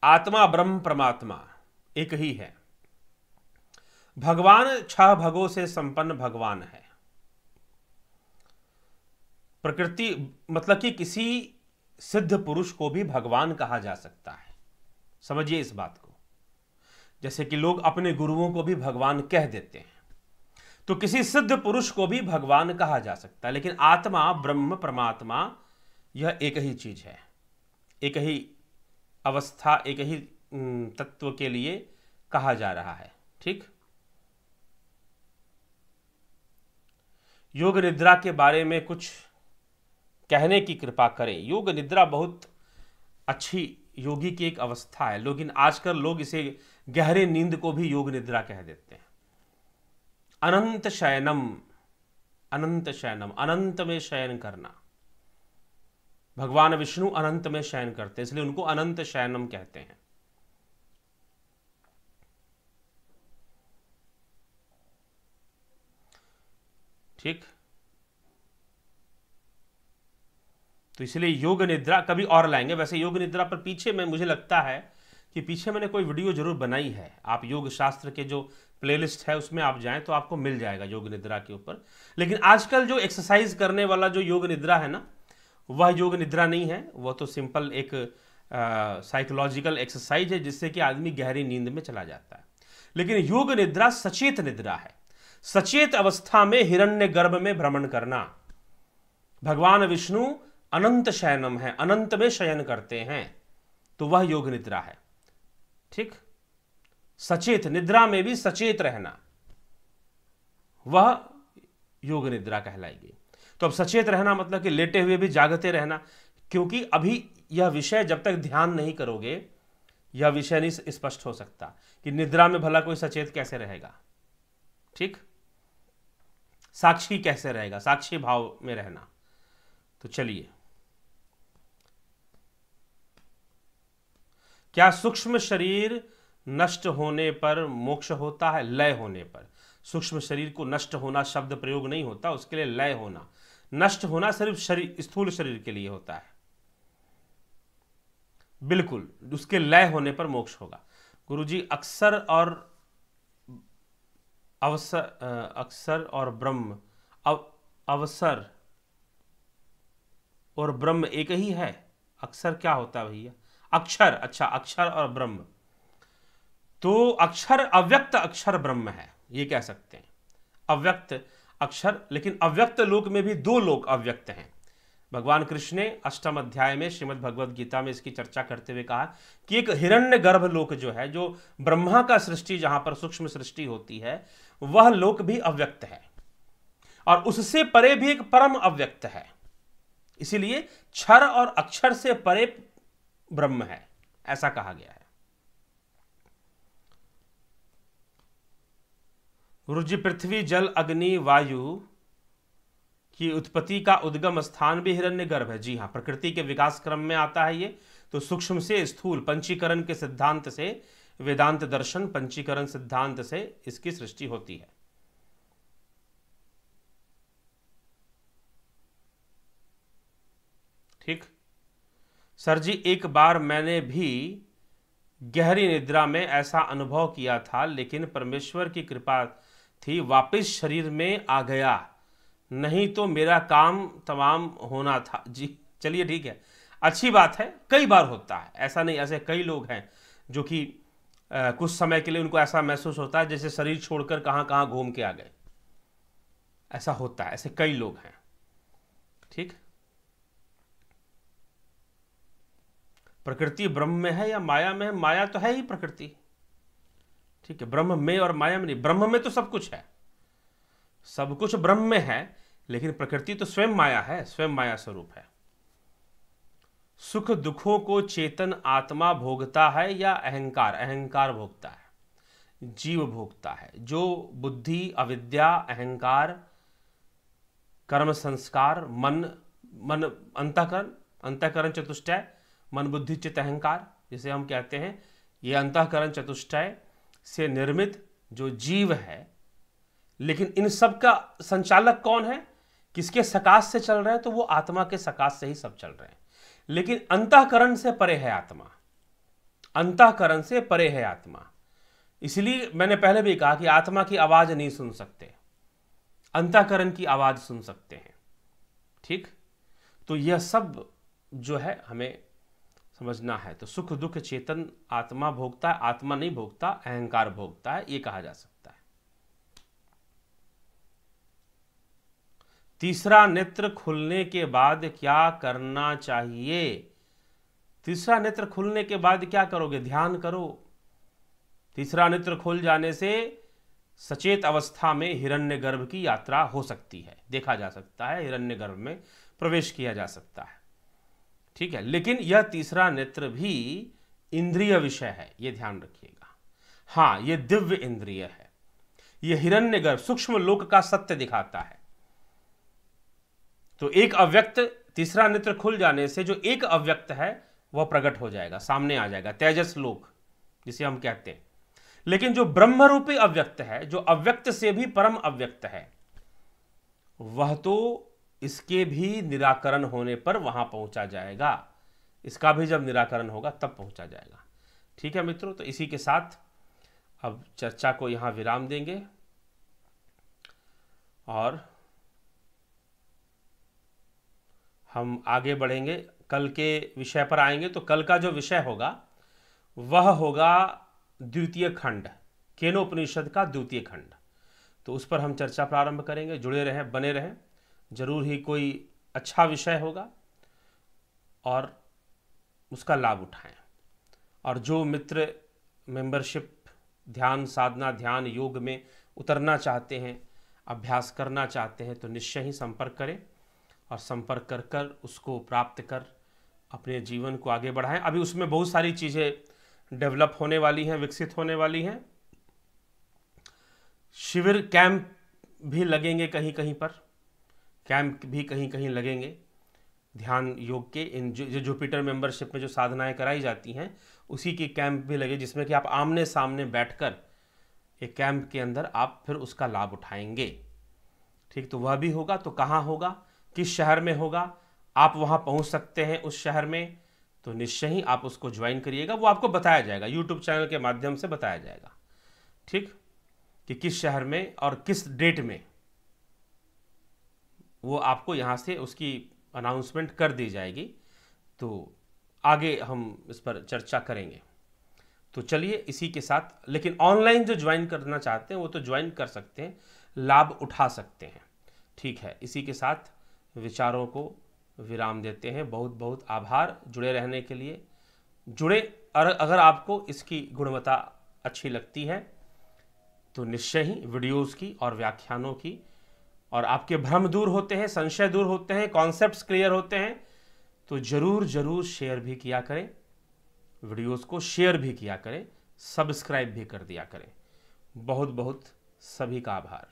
आत्मा ब्रह्म परमात्मा एक ही है। भगवान 6 भगों से संपन्न भगवान है। प्रकृति मतलब कि किसी सिद्ध पुरुष को भी भगवान कहा जा सकता है। समझिए इस बात को। जैसे कि लोग अपने गुरुओं को भी भगवान कह देते हैं, तो किसी सिद्ध पुरुष को भी भगवान कहा जा सकता है। लेकिन आत्मा ब्रह्म परमात्मा यह एक ही चीज है, एक ही अवस्था, एक ही तत्व के लिए कहा जा रहा है। ठीक। योग निद्रा के बारे में कुछ कहने की कृपा करें। योग निद्रा बहुत अच्छी योगी की एक अवस्था है, लेकिन आजकल लोग इसे गहरे नींद को भी योग निद्रा कह देते हैं। अनंत शयनम, अनंत शयनम, अनंत में शयन करना। भगवान विष्णु अनंत में शयन करते हैं, इसलिए उनको अनंत शयनम कहते हैं। ठीक। तो इसलिए योग निद्रा कभी और लाएंगे। वैसे योग निद्रा पर पीछे में मुझे लगता है कि पीछे मैंने कोई वीडियो जरूर बनाई है। आप योग शास्त्र के जो प्लेलिस्ट है उसमें आप जाएं तो आपको मिल जाएगा योग निद्रा के ऊपर। लेकिन आजकल जो एक्सरसाइज करने वाला जो योग निद्रा है ना, वह योग निद्रा नहीं है। वह तो सिंपल एक साइकोलॉजिकल एक्सरसाइज है जिससे कि आदमी गहरी नींद में चला जाता है। लेकिन योग निद्रा सचेत निद्रा है। सचेत अवस्था में हिरण्य गर्भ में भ्रमण करना। भगवान विष्णु अनंत शयनम है, अनंत में शयन करते हैं, तो वह योग निद्रा है। ठीक। सचेत निद्रा में भी सचेत रहना, वह योग निद्रा कहलाएगी। तो अब सचेत रहना मतलब कि लेटे हुए भी जागते रहना, क्योंकि अभी यह विषय जब तक ध्यान नहीं करोगे यह विषय नहीं स्पष्ट हो सकता कि निद्रा में भला कोई सचेत कैसे रहेगा। ठीक। साक्षी कैसे रहेगा, साक्षी भाव में रहना। तो चलिए, क्या सूक्ष्म शरीर नष्ट होने पर मोक्ष होता है? लय होने पर। सूक्ष्म शरीर को नष्ट होना शब्द प्रयोग नहीं होता, उसके लिए लय होना। नष्ट होना सिर्फ शरीर, स्थूल शरीर के लिए होता है। बिल्कुल, उसके लय होने पर मोक्ष होगा। गुरुजी, अक्षर और अवसर, अक्षर और ब्रह्म, अवसर और ब्रह्म एक ही है? अक्षर क्या होता है भैया? अक्षर। अच्छा, अक्षर और ब्रह्म। तो अक्षर, अव्यक्त अक्षर ब्रह्म है, ये कह सकते हैं। अव्यक्त अक्षर, लेकिन अव्यक्त लोक में भी 2 लोक अव्यक्त हैं। भगवान कृष्ण ने अष्टम अध्याय में श्रीमद् भगवद गीता में इसकी चर्चा करते हुए कहा कि एक हिरण्य गर्भ लोक जो है, जो ब्रह्मा का सृष्टि, जहां पर सूक्ष्म सृष्टि होती है, वह लोक भी अव्यक्त है और उससे परे भी एक परम अव्यक्त है। इसीलिए क्षर और अक्षर से परे ब्रह्म है, ऐसा कहा गया है। गुरु जी, पृथ्वी जल अग्नि वायु की उत्पत्ति का उद्गम स्थान भी हिरण्यगर्भ है। जी हाँ, प्रकृति के विकास क्रम में आता है ये। तो सूक्ष्म से स्थूल पंचीकरण के सिद्धांत से, वेदांत दर्शन पंचीकरण सिद्धांत से इसकी सृष्टि होती है। ठीक सर जी, एक बार मैंने भी गहरी निद्रा में ऐसा अनुभव किया था, लेकिन परमेश्वर की कृपा थी, वापस शरीर में आ गया, नहीं तो मेरा काम तमाम होना था। जी चलिए ठीक है, अच्छी बात है। कई बार होता है ऐसा, नहीं ऐसे कई लोग हैं जो कि कुछ समय के लिए उनको ऐसा महसूस होता है जैसे शरीर छोड़कर कहाँ कहाँ घूम के आ गए। ऐसा होता है, ऐसे कई लोग हैं। ठीक, प्रकृति ब्रह्म में है या माया में है? माया तो है ही प्रकृति। ठीक है, ब्रह्म में और माया में नहीं। ब्रह्म में तो सब कुछ है, सब कुछ ब्रह्म में है, लेकिन प्रकृति तो स्वयं माया है, स्वयं माया स्वरूप है। सुख दुखों को चेतन आत्मा भोगता है या अहंकार? अहंकार भोगता है, जीव भोगता है। जो बुद्धि, अविद्या, अहंकार, कर्म संस्कार, मन अंतःकरण, अंतःकरण चतुष्टय, मन बुद्धि चित्त अहंकार जिसे हम कहते हैं, ये अंतःकरण चतुष्टय से निर्मित जो जीव है। लेकिन इन सब का संचालक कौन है? किसके सकाश से चल रहे हैं? तो वो आत्मा के सकाश से ही सब चल रहे हैं। लेकिन अंतःकरण से परे है आत्मा, अंतःकरण से परे है आत्मा। इसलिए मैंने पहले भी कहा कि आत्मा की आवाज नहीं सुन सकते, अंतःकरण की आवाज सुन सकते हैं। ठीक, तो यह सब जो है हमें समझना है। तो सुख दुख चेतन आत्मा भोगता है, आत्मा नहीं भोगता, अहंकार भोगता है, ये कहा जा सकता है। तीसरा नेत्र खुलने के बाद क्या करना चाहिए? तीसरा नेत्र खुलने के बाद क्या करोगे? ध्यान करो। तीसरा नेत्र खुल जाने से सचेत अवस्था में हिरण्यगर्भ की यात्रा हो सकती है, देखा जा सकता है, हिरण्यगर्भ में प्रवेश किया जा सकता है। ठीक है, लेकिन यह तीसरा नेत्र भी इंद्रिय विषय है, यह ध्यान रखिएगा। हाँ, यह दिव्य इंद्रिय है। यह हिरण्यगर्भ सूक्ष्म लोक का सत्य दिखाता है। तो एक अव्यक्त, तीसरा नेत्र खुल जाने से जो एक अव्यक्त है वह प्रकट हो जाएगा, सामने आ जाएगा, तेजस लोक जिसे हम कहते हैं। लेकिन जो ब्रह्म रूपी अव्यक्त है, जो अव्यक्त से भी परम अव्यक्त है, वह तो इसके भी निराकरण होने पर वहां पहुंचा जाएगा। इसका भी जब निराकरण होगा तब पहुंचा जाएगा। ठीक है मित्रों, तो इसी के साथ अब चर्चा को यहां विराम देंगे और हम आगे बढ़ेंगे, कल के विषय पर आएंगे। तो कल का जो विषय होगा वह होगा द्वितीय खंड, केनोपनिषद का द्वितीय खंड। तो उस पर हम चर्चा प्रारंभ करेंगे। जुड़े रहें, बने रहें, जरूर ही कोई अच्छा विषय होगा और उसका लाभ उठाएं। और जो मित्र मेंबरशिप, ध्यान साधना, ध्यान योग में उतरना चाहते हैं, अभ्यास करना चाहते हैं, तो निश्चय ही संपर्क करें और संपर्क कर कर उसको प्राप्त कर अपने जीवन को आगे बढ़ाएं। अभी उसमें बहुत सारी चीज़ें डेवलप होने वाली हैं, विकसित होने वाली हैं। शिविर कैंप भी लगेंगे, कहीं कहीं पर कैंप भी कहीं कहीं लगेंगे ध्यान योग के। इन जो जुपिटर मेंबरशिप में जो साधनाएं कराई जाती हैं उसी की कैंप भी लगे, जिसमें कि आप आमने सामने बैठकर एक कैंप के अंदर आप फिर उसका लाभ उठाएंगे। ठीक, तो वह भी होगा। तो कहाँ होगा, किस शहर में होगा, आप वहाँ पहुँच सकते हैं उस शहर में, तो निश्चय ही आप उसको ज्वाइन करिएगा। वो आपको बताया जाएगा, यूट्यूब चैनल के माध्यम से बताया जाएगा। ठीक, कि किस शहर में और किस डेट में, वो आपको यहाँ से उसकी अनाउंसमेंट कर दी जाएगी। तो आगे हम इस पर चर्चा करेंगे। तो चलिए इसी के साथ, लेकिन ऑनलाइन जो ज्वाइन करना चाहते हैं वो तो ज्वाइन कर सकते हैं, लाभ उठा सकते हैं। ठीक है, इसी के साथ विचारों को विराम देते हैं। बहुत बहुत आभार जुड़े रहने के लिए। जुड़े, और अगर आपको इसकी गुणवत्ता अच्छी लगती है तो निश्चय ही वीडियोस की और व्याख्यानों की, और आपके भ्रम दूर होते हैं, संशय दूर होते हैं, कॉन्सेप्ट्स क्लियर होते हैं, तो ज़रूर ज़रूर शेयर भी किया करें, वीडियोस को शेयर भी किया करें, सब्सक्राइब भी कर दिया करें। बहुत बहुत सभी का आभार।